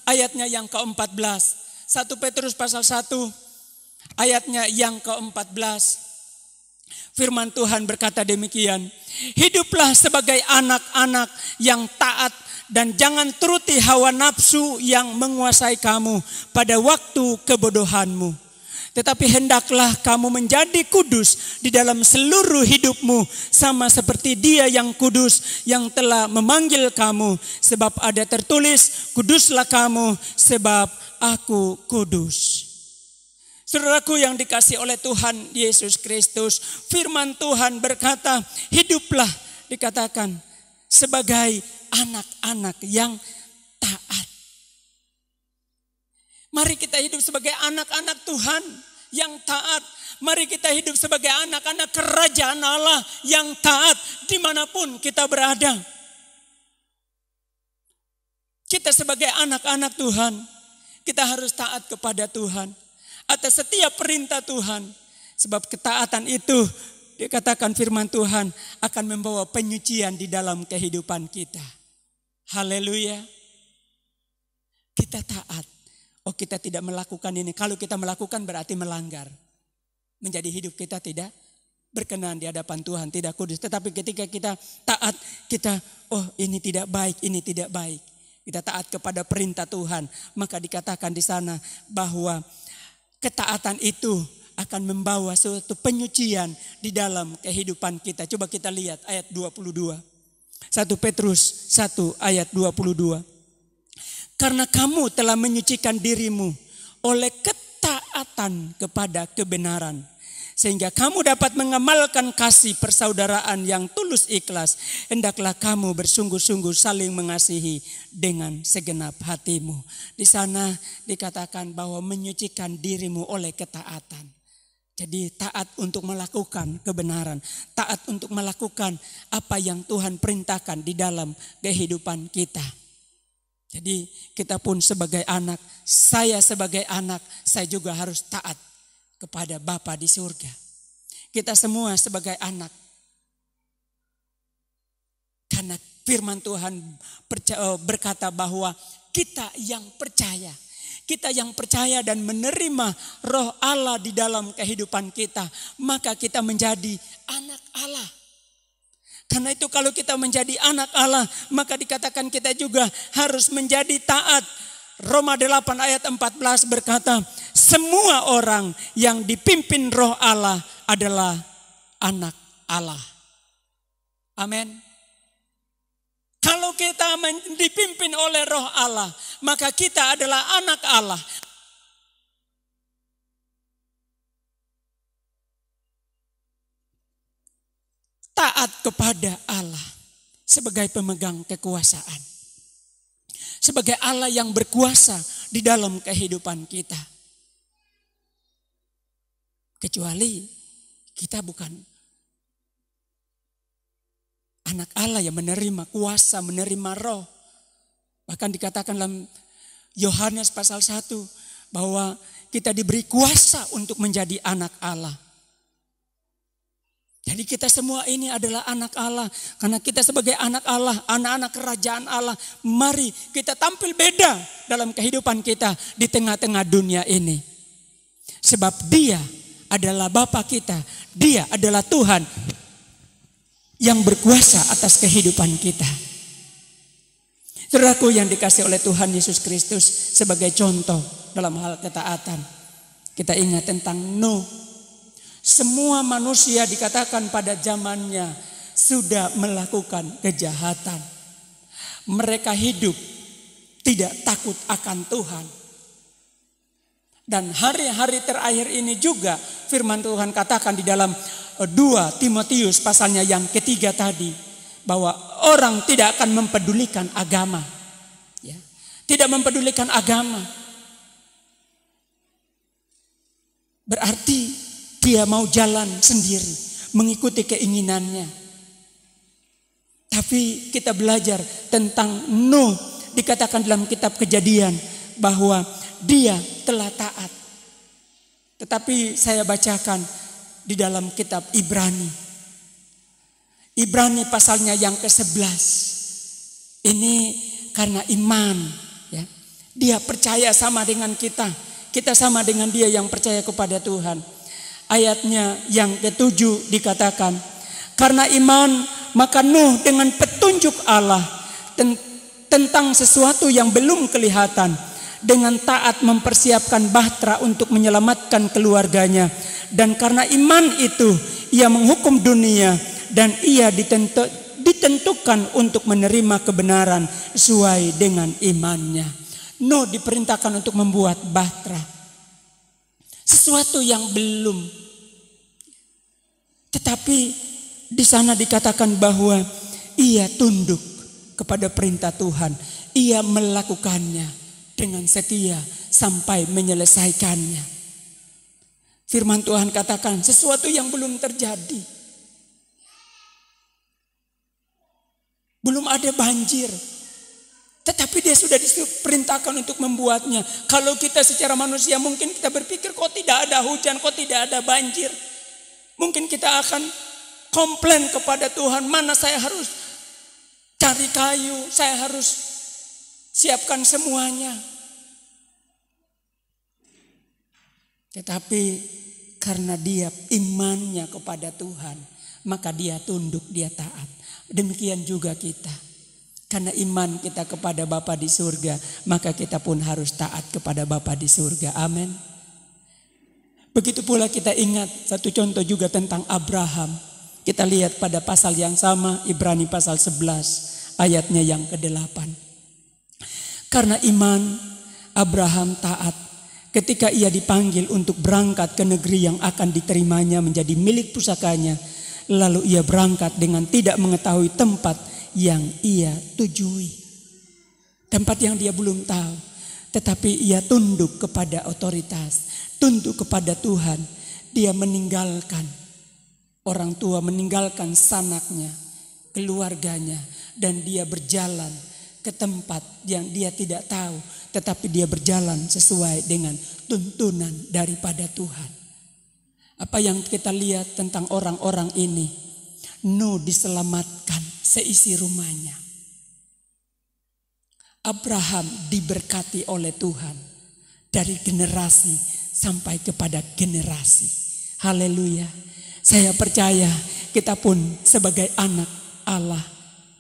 ayatnya yang ke-14. 1 Petrus pasal 1 ayatnya yang ke-14. Firman Tuhan berkata demikian. Hiduplah sebagai anak-anak yang taat dan jangan turuti hawa nafsu yang menguasai kamu pada waktu kebodohanmu. Tetapi hendaklah kamu menjadi kudus di dalam seluruh hidupmu, sama seperti Dia yang kudus yang telah memanggil kamu. Sebab ada tertulis, kuduslah kamu sebab aku kudus. Saudaraku yang dikasihi oleh Tuhan Yesus Kristus, firman Tuhan berkata, hiduplah dikatakan sebagai anak-anak yang taat. Mari kita hidup sebagai anak-anak Tuhan yang taat. Mari kita hidup sebagai anak-anak kerajaan Allah yang taat dimanapun kita berada. Kita sebagai anak-anak Tuhan, kita harus taat kepada Tuhan atas setiap perintah Tuhan. Sebab ketaatan itu dikatakan firman Tuhan akan membawa penyucian di dalam kehidupan kita. Haleluya. Kita taat. Oh, kita tidak melakukan ini. Kalau kita melakukan berarti melanggar. Menjadi hidup kita tidak berkenan di hadapan Tuhan, tidak kudus. Tetapi ketika kita taat, kita ini tidak baik, ini tidak baik. Kita taat kepada perintah Tuhan. Maka dikatakan di sana bahwa ketaatan itu akan membawa suatu penyucian di dalam kehidupan kita. Coba kita lihat ayat 22. 1 Petrus 1 ayat 22. Karena kamu telah menyucikan dirimu oleh ketaatan kepada kebenaran, sehingga kamu dapat mengamalkan kasih persaudaraan yang tulus ikhlas. Hendaklah kamu bersungguh-sungguh saling mengasihi dengan segenap hatimu. Di sana dikatakan bahwa menyucikan dirimu oleh ketaatan. Jadi taat untuk melakukan kebenaran. Taat untuk melakukan apa yang Tuhan perintahkan di dalam kehidupan kita. Jadi kita pun sebagai anak, saya sebagai anak, saya juga harus taat kepada Bapa di surga. Kita semua sebagai anak. Karena firman Tuhan berkata bahwa kita yang percaya dan menerima roh Allah di dalam kehidupan kita, maka kita menjadi anak Allah. Karena itu kalau kita menjadi anak Allah, maka dikatakan kita juga harus menjadi taat. Roma 8 ayat 14 berkata, semua orang yang dipimpin roh Allah adalah anak Allah. Amin. Kalau kita dipimpin oleh roh Allah, maka kita adalah anak Allah. Taat kepada Allah sebagai pemegang kekuasaan. Sebagai Allah yang berkuasa di dalam kehidupan kita. Kecuali kita bukan anak Allah yang menerima kuasa, menerima roh. Bahkan dikatakan dalam Yohanes pasal 1 bahwa kita diberi kuasa untuk menjadi anak Allah. Jadi kita semua ini adalah anak Allah. Karena kita sebagai anak Allah, anak-anak kerajaan Allah, mari kita tampil beda dalam kehidupan kita di tengah-tengah dunia ini. Sebab Dia adalah Bapa kita, Dia adalah Tuhan yang berkuasa atas kehidupan kita. Saudaraku yang dikasih oleh Tuhan Yesus Kristus, sebagai contoh dalam hal ketaatan, kita ingat tentang Nuh. Semua manusia dikatakan pada zamannya sudah melakukan kejahatan. Mereka hidup tidak takut akan Tuhan. Dan hari-hari terakhir ini juga firman Tuhan katakan di dalam 2 Timotius pasalnya yang ketiga tadi, bahwa orang tidak akan mempedulikan agama. Ya, tidak mempedulikan agama. Berarti dia mau jalan sendiri, mengikuti keinginannya. Tapi kita belajar tentang Nuh, dikatakan dalam kitab Kejadian bahwa dia telah taat. Tetapi saya bacakan di dalam kitab Ibrani. Ibrani pasalnya yang ke-11. Ini karena iman, ya. Dia percaya sama dengan kita. Kita sama dengan dia yang percaya kepada Tuhan. Ayatnya yang ke-7 dikatakan, karena iman maka Nuh dengan petunjuk Allah tentang sesuatu yang belum kelihatan, dengan taat mempersiapkan bahtera untuk menyelamatkan keluarganya. Dan karena iman itu ia menghukum dunia, dan ia ditentukan untuk menerima kebenaran sesuai dengan imannya. Nuh diperintahkan untuk membuat bahtera, sesuatu yang belum. Tetapi di sana dikatakan bahwa ia tunduk kepada perintah Tuhan. Ia melakukannya dengan setia sampai menyelesaikannya. Firman Tuhan katakan sesuatu yang belum terjadi. Belum ada banjir. Tetapi dia sudah diperintahkan untuk membuatnya. Kalau kita secara manusia mungkin kita berpikir kok tidak ada hujan, kok tidak ada banjir. Mungkin kita akan komplain kepada Tuhan, mana saya harus cari kayu, saya harus siapkan semuanya. Tetapi karena dia imannya kepada Tuhan, maka dia tunduk, dia taat. Demikian juga kita. Karena iman kita kepada Bapa di surga, maka kita pun harus taat kepada Bapa di surga. Amin. Begitu pula kita ingat satu contoh juga tentang Abraham. Kita lihat pada pasal yang sama, Ibrani pasal 11 ayatnya yang ke-8. Karena iman Abraham taat ketika ia dipanggil untuk berangkat ke negeri yang akan diterimanya menjadi milik pusakanya. Lalu ia berangkat dengan tidak mengetahui tempat yang ia tujui. Tempat yang dia belum tahu. Tetapi ia tunduk kepada otoritas, tunduk kepada Tuhan. Dia meninggalkan orang tua, meninggalkan sanaknya, keluarganya. Dan dia berjalan ke tempat yang dia tidak tahu. Tetapi dia berjalan sesuai dengan tuntunan daripada Tuhan. Apa yang kita lihat tentang orang-orang ini? Nuh diselamatkan seisi rumahnya. Abraham diberkati oleh Tuhan dari generasi sampai kepada generasi. Haleluya. Saya percaya kita pun sebagai anak Allah,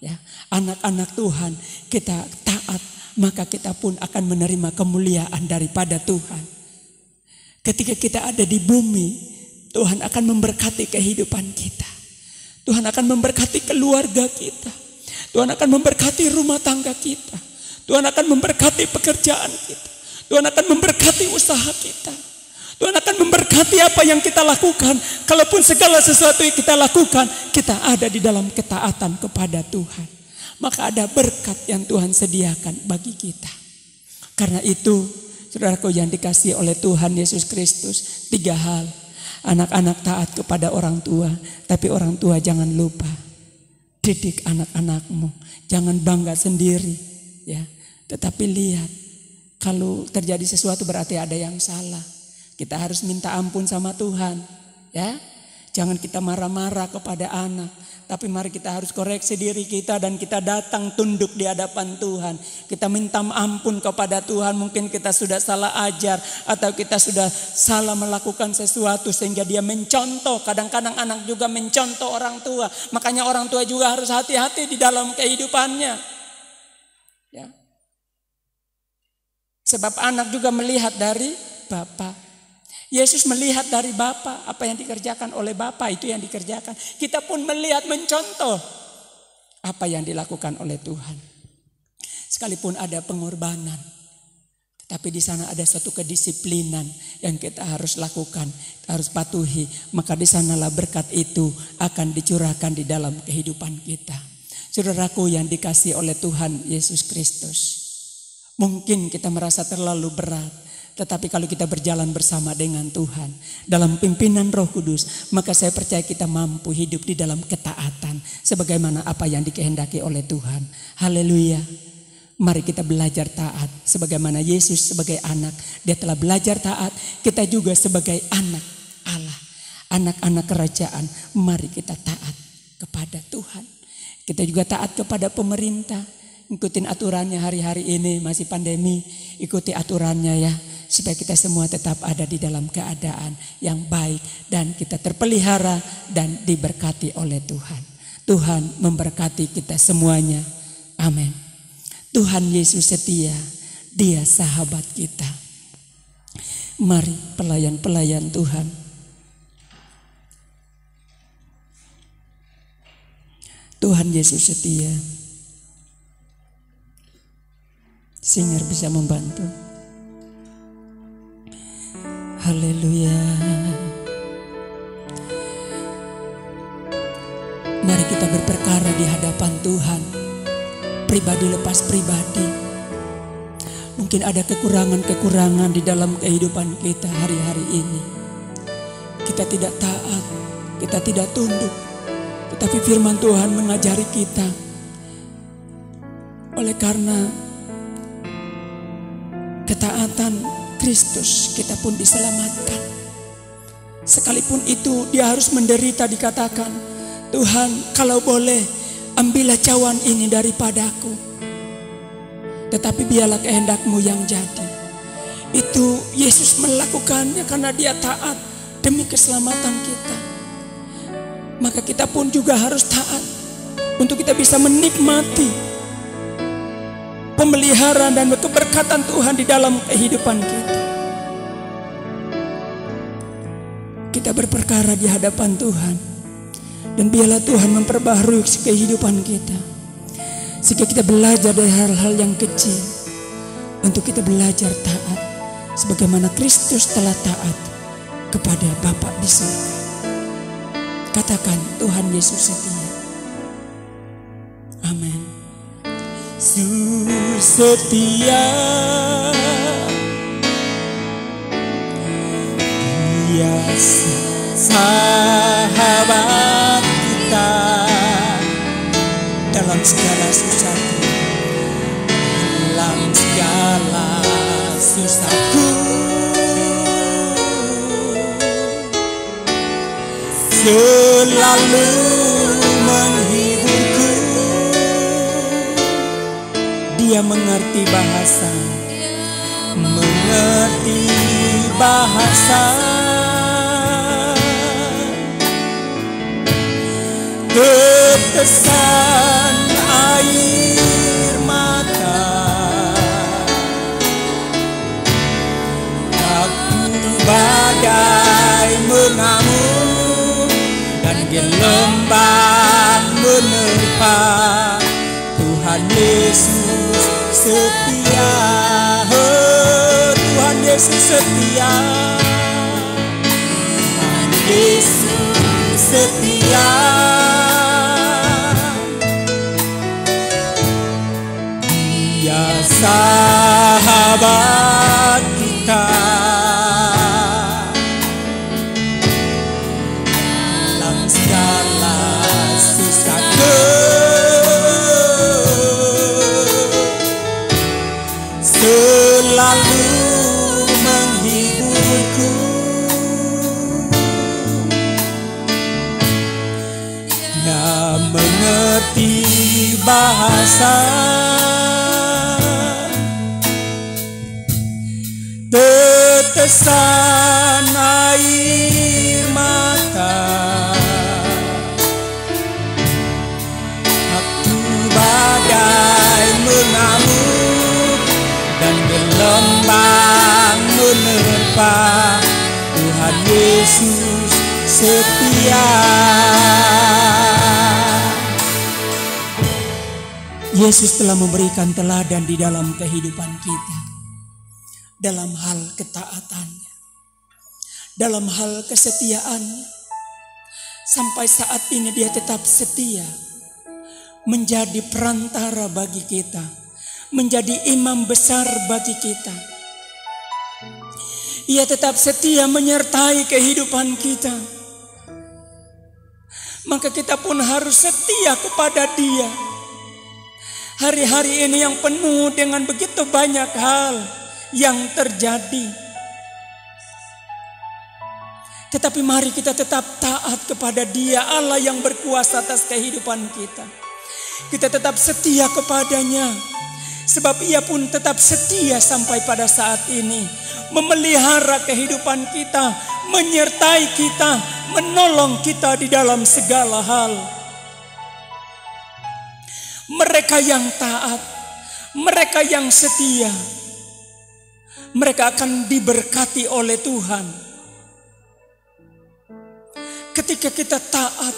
ya, anak-anak Tuhan, kita taat, maka kita pun akan menerima kemuliaan daripada Tuhan. Ketika kita ada di bumi, Tuhan akan memberkati kehidupan kita. Tuhan akan memberkati keluarga kita. Tuhan akan memberkati rumah tangga kita. Tuhan akan memberkati pekerjaan kita. Tuhan akan memberkati usaha kita. Tuhan akan memberkati apa yang kita lakukan. Kalaupun segala sesuatu yang kita lakukan, kita ada di dalam ketaatan kepada Tuhan. Maka ada berkat yang Tuhan sediakan bagi kita. Karena itu, saudaraku yang dikasihi oleh Tuhan Yesus Kristus, 3 hal. Anak-anak taat kepada orang tua, tapi orang tua jangan lupa didik anak-anakmu. Jangan bangga sendiri, ya. Tetapi lihat, kalau terjadi sesuatu berarti ada yang salah. Kita harus minta ampun sama Tuhan, ya. Jangan kita marah-marah kepada anak, tapi mari kita harus koreksi diri kita dan kita datang tunduk di hadapan Tuhan. Kita minta ampun kepada Tuhan, mungkin kita sudah salah ajar atau kita sudah salah melakukan sesuatu sehingga dia mencontoh. Kadang-kadang anak juga mencontoh orang tua. Makanya orang tua juga harus hati-hati di dalam kehidupannya. Ya. Sebab anak juga melihat dari Bapa. Yesus melihat dari Bapa, apa yang dikerjakan oleh Bapa itu yang dikerjakan. Kita pun melihat, mencontoh apa yang dilakukan oleh Tuhan. Sekalipun ada pengorbanan, tapi di sana ada satu kedisiplinan yang kita harus lakukan, kita harus patuhi. Maka di sanalah berkat itu akan dicurahkan di dalam kehidupan kita. Saudaraku yang dikasihi oleh Tuhan Yesus Kristus, mungkin kita merasa terlalu berat. Tetapi kalau kita berjalan bersama dengan Tuhan dalam pimpinan Roh Kudus, maka saya percaya kita mampu hidup di dalam ketaatan sebagaimana apa yang dikehendaki oleh Tuhan. Haleluya. Mari kita belajar taat. Sebagaimana Yesus sebagai anak, dia telah belajar taat. Kita juga sebagai anak Allah, anak-anak kerajaan, mari kita taat kepada Tuhan. Kita juga taat kepada pemerintah. Ikutin aturannya hari-hari ini, masih pandemi. Ikuti aturannya ya, supaya kita semua tetap ada di dalam keadaan yang baik. Dan kita terpelihara dan diberkati oleh Tuhan. Tuhan memberkati kita semuanya. Amin. Tuhan Yesus setia, Dia sahabat kita. Mari pelayan-pelayan Tuhan. Tuhan Yesus setia. Singer bisa membantu. Haleluya. Mari kita berperkara di hadapan Tuhan. Pribadi lepas pribadi. Mungkin ada kekurangan-kekurangan di dalam kehidupan kita hari-hari ini. Kita tidak taat, kita tidak tunduk. Tetapi firman Tuhan mengajari kita. Oleh karena ketaatan Kristus, kita pun diselamatkan. Sekalipun itu dia harus menderita, dikatakan, Tuhan kalau boleh ambillah cawan ini daripadaku, tetapi biarlah kehendak-Mu yang jadi. Itu Yesus melakukannya karena dia taat demi keselamatan kita. Maka kita pun juga harus taat untuk kita bisa menikmati pemeliharaan dan keberkatan Tuhan di dalam kehidupan kita. Kita berperkara di hadapan Tuhan. Dan biarlah Tuhan memperbaharui kehidupan kita. Sehingga kita belajar dari hal-hal yang kecil. Untuk kita belajar taat. Sebagaimana Kristus telah taat kepada Bapa di surga. Katakan, Tuhan Yesus setia. Amin. Yesus setia. Dia sahabat kita dalam segala susahku, dalam segala susahku, selalu menghiburku. Dia mengerti bahasa, mengerti bahasa. Tetesan air mata, waktu badai mengamuk dan gelombang menerpa, Tuhan Yesus setia. Oh, Tuhan Yesus setia. Tuhan Yesus setia. Sahabat kita dalam segala susahku, selalu menghiburku. Dia mengerti bahasa, tetesan air mata, waktu badai mengamuk dan gelombang menerpa, Tuhan Yesus setia. Yesus telah memberikan teladan di dalam kehidupan kita. Dalam hal ketaatannya, dalam hal kesetiaannya. Sampai saat ini dia tetap setia, menjadi perantara bagi kita, menjadi imam besar bagi kita. Ia tetap setia menyertai kehidupan kita. Maka kita pun harus setia kepada Dia, Hari-hari ini yang penuh dengan begitu banyak hal yang terjadi. Tetapi mari kita tetap taat kepada Dia, Allah yang berkuasa atas kehidupan kita. Kita tetap setia kepadanya, sebab Ia pun tetap setia sampai pada saat ini, memelihara kehidupan kita, menyertai kita, menolong kita di dalam segala hal. Mereka yang taat, mereka yang setia, mereka akan diberkati oleh Tuhan. Ketika kita taat,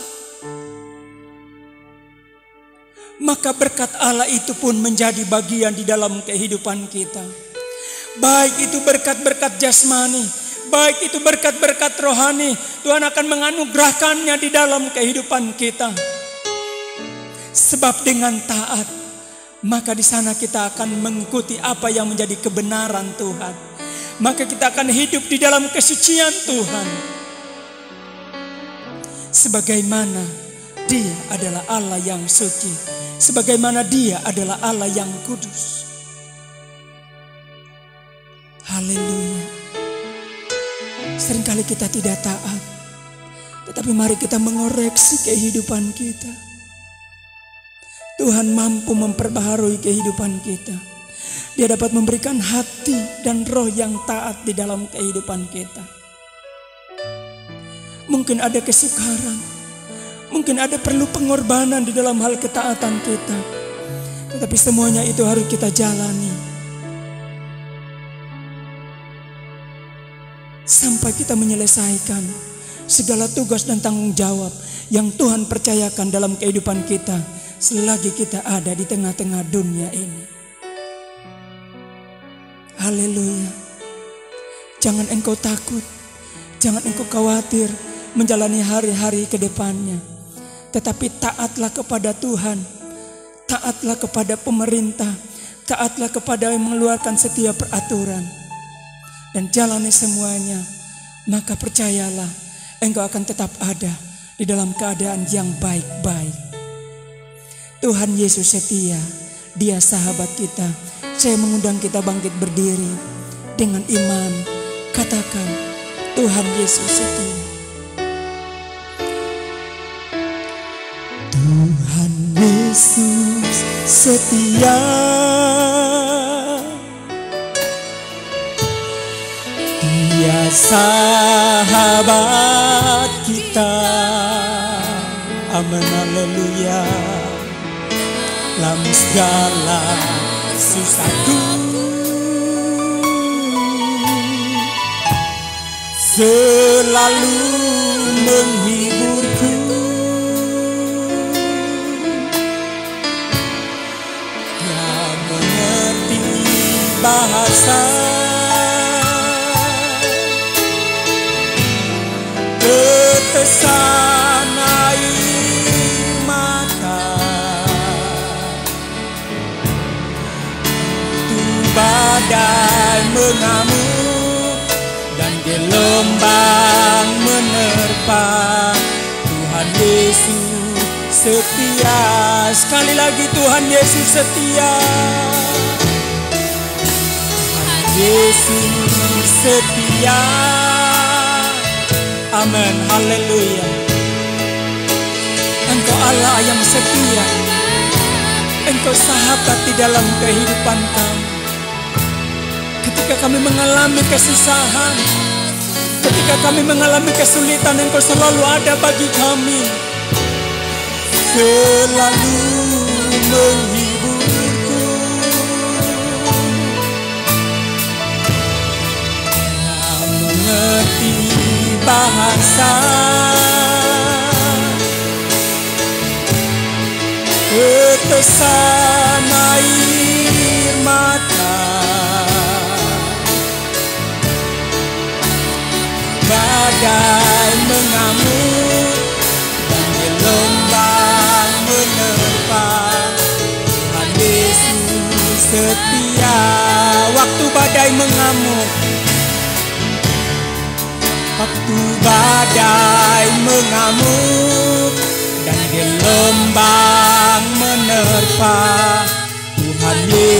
maka berkat Allah itu pun menjadi bagian di dalam kehidupan kita. Baik itu berkat-berkat jasmani, baik itu berkat-berkat rohani, Tuhan akan menganugerahkannya di dalam kehidupan kita. Sebab dengan taat, maka di sana kita akan mengikuti apa yang menjadi kebenaran Tuhan. Maka kita akan hidup di dalam kesucian Tuhan. Sebagaimana Dia adalah Allah yang suci, sebagaimana Dia adalah Allah yang kudus. Haleluya. Seringkali kita tidak taat, tetapi mari kita mengoreksi kehidupan kita. Tuhan mampu memperbaharui kehidupan kita. Dia dapat memberikan hati dan roh yang taat di dalam kehidupan kita. Mungkin ada kesukaran, mungkin ada perlu pengorbanan di dalam hal ketaatan kita. Tetapi semuanya itu harus kita jalani sampai kita menyelesaikan segala tugas dan tanggung jawab yang Tuhan percayakan dalam kehidupan kita selagi kita ada di tengah-tengah dunia ini. Haleluya. Jangan engkau takut, jangan engkau khawatir menjalani hari-hari ke depannya. Tetapi taatlah kepada Tuhan, taatlah kepada pemerintah, taatlah kepada yang mengeluarkan setiap peraturan, dan jalani semuanya. Maka percayalah, engkau akan tetap ada di dalam keadaan yang baik-baik. Tuhan Yesus setia, Dia sahabat kita. Saya mengundang kita bangkit berdiri dengan iman. Katakan, Tuhan Yesus setia. Tuhan Yesus setia, Dia sahabat kita. Amin, haleluya. Dalam segala susahku selalu menghiburku. Dia mengerti bahasa tetesan air mata, badai mengamuk dan gelombang menerpa. Tuhan Yesus setia. Sekali lagi, Tuhan Yesus setia. Tuhan Yesus setia. Amin, haleluya. Engkau Allah yang setia, Engkau sahabat di dalam kehidupan kami. Ketika kami mengalami kesusahan, ketika kami mengalami kesulitan, Engkau selalu ada bagi kami. Selalu menghiburku. Dia mengerti bahasa tetesan air mata, badai mengamuk dan gelombang menerpa. Tuhan Yesus setia. Waktu badai mengamuk, waktu badai mengamuk dan gelombang menerpa,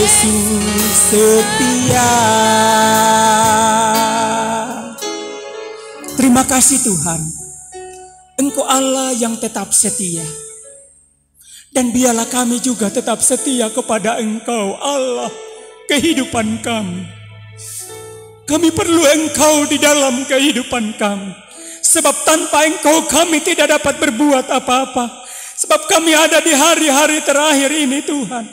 Yesus setia. Terima kasih Tuhan, Engkau Allah yang tetap setia. Dan biarlah kami juga tetap setia kepada Engkau, Allah kehidupan kami. Kami perlu Engkau di dalam kehidupan kami. Sebab tanpa Engkau kami tidak dapat berbuat apa-apa. Sebab kami ada di hari-hari terakhir ini Tuhan.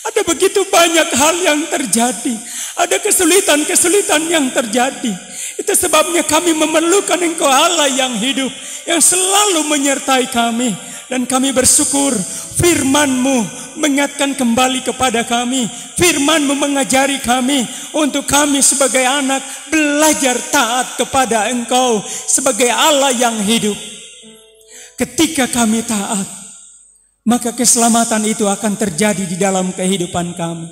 Ada begitu banyak hal yang terjadi. Ada kesulitan-kesulitan yang terjadi. Itu sebabnya kami memerlukan Engkau Allah yang hidup, yang selalu menyertai kami. Dan kami bersyukur firman-Mu mengingatkan kembali kepada kami. Firman-Mu mengajari kami untuk kami sebagai anak belajar taat kepada Engkau sebagai Allah yang hidup. Ketika kami taat, maka keselamatan itu akan terjadi di dalam kehidupan kami.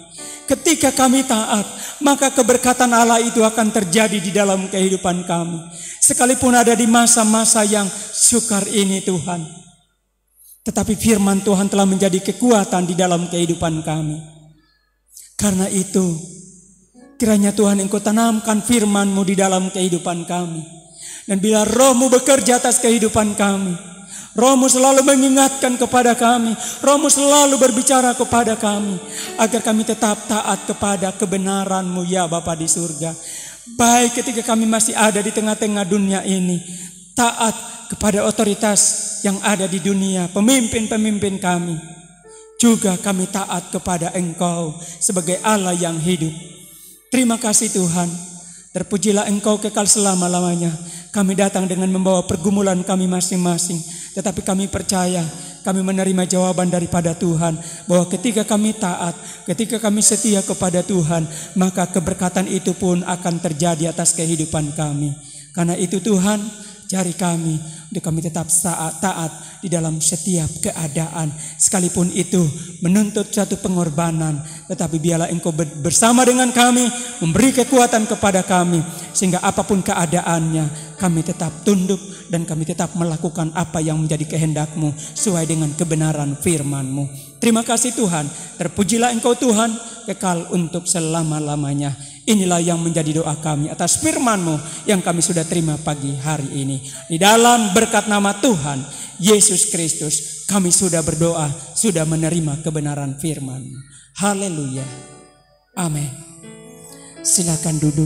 Ketika kami taat, maka keberkatan Allah itu akan terjadi di dalam kehidupan kami. Sekalipun ada di masa-masa yang sukar ini Tuhan, tetapi firman Tuhan telah menjadi kekuatan di dalam kehidupan kami. Karena itu, kiranya Tuhan Engkau tanamkan firman-Mu di dalam kehidupan kami. Dan bila Roh-Mu bekerja atas kehidupan kami, Roh-Mu selalu mengingatkan kepada kami, Roh-Mu selalu berbicara kepada kami, agar kami tetap taat kepada kebenaran-Mu ya Bapa di surga. Baik ketika kami masih ada di tengah-tengah dunia ini, taat kepada otoritas yang ada di dunia, pemimpin-pemimpin kami. Juga kami taat kepada Engkau sebagai Allah yang hidup. Terima kasih Tuhan. Terpujilah Engkau kekal selama-lamanya. Kami datang dengan membawa pergumulan kami masing-masing. Tetapi kami percaya, kami menerima jawaban daripada Tuhan. Bahwa ketika kami taat, ketika kami setia kepada Tuhan, maka keberkatan itu pun akan terjadi atas kehidupan kami. Karena itu Tuhan, jari kami untuk kami tetap taat di dalam setiap keadaan. Sekalipun itu menuntut suatu pengorbanan, tetapi biarlah Engkau bersama dengan kami, memberi kekuatan kepada kami, sehingga apapun keadaannya kami tetap tunduk dan kami tetap melakukan apa yang menjadi kehendak-Mu sesuai dengan kebenaran firman-Mu. Terima kasih Tuhan. Terpujilah Engkau Tuhan kekal untuk selama-lamanya. Inilah yang menjadi doa kami atas firman-Mu yang kami sudah terima pagi hari ini. Di dalam berkat nama Tuhan Yesus Kristus kami sudah berdoa, sudah menerima kebenaran firman-Mu. Haleluya. Amin. Silakan duduk.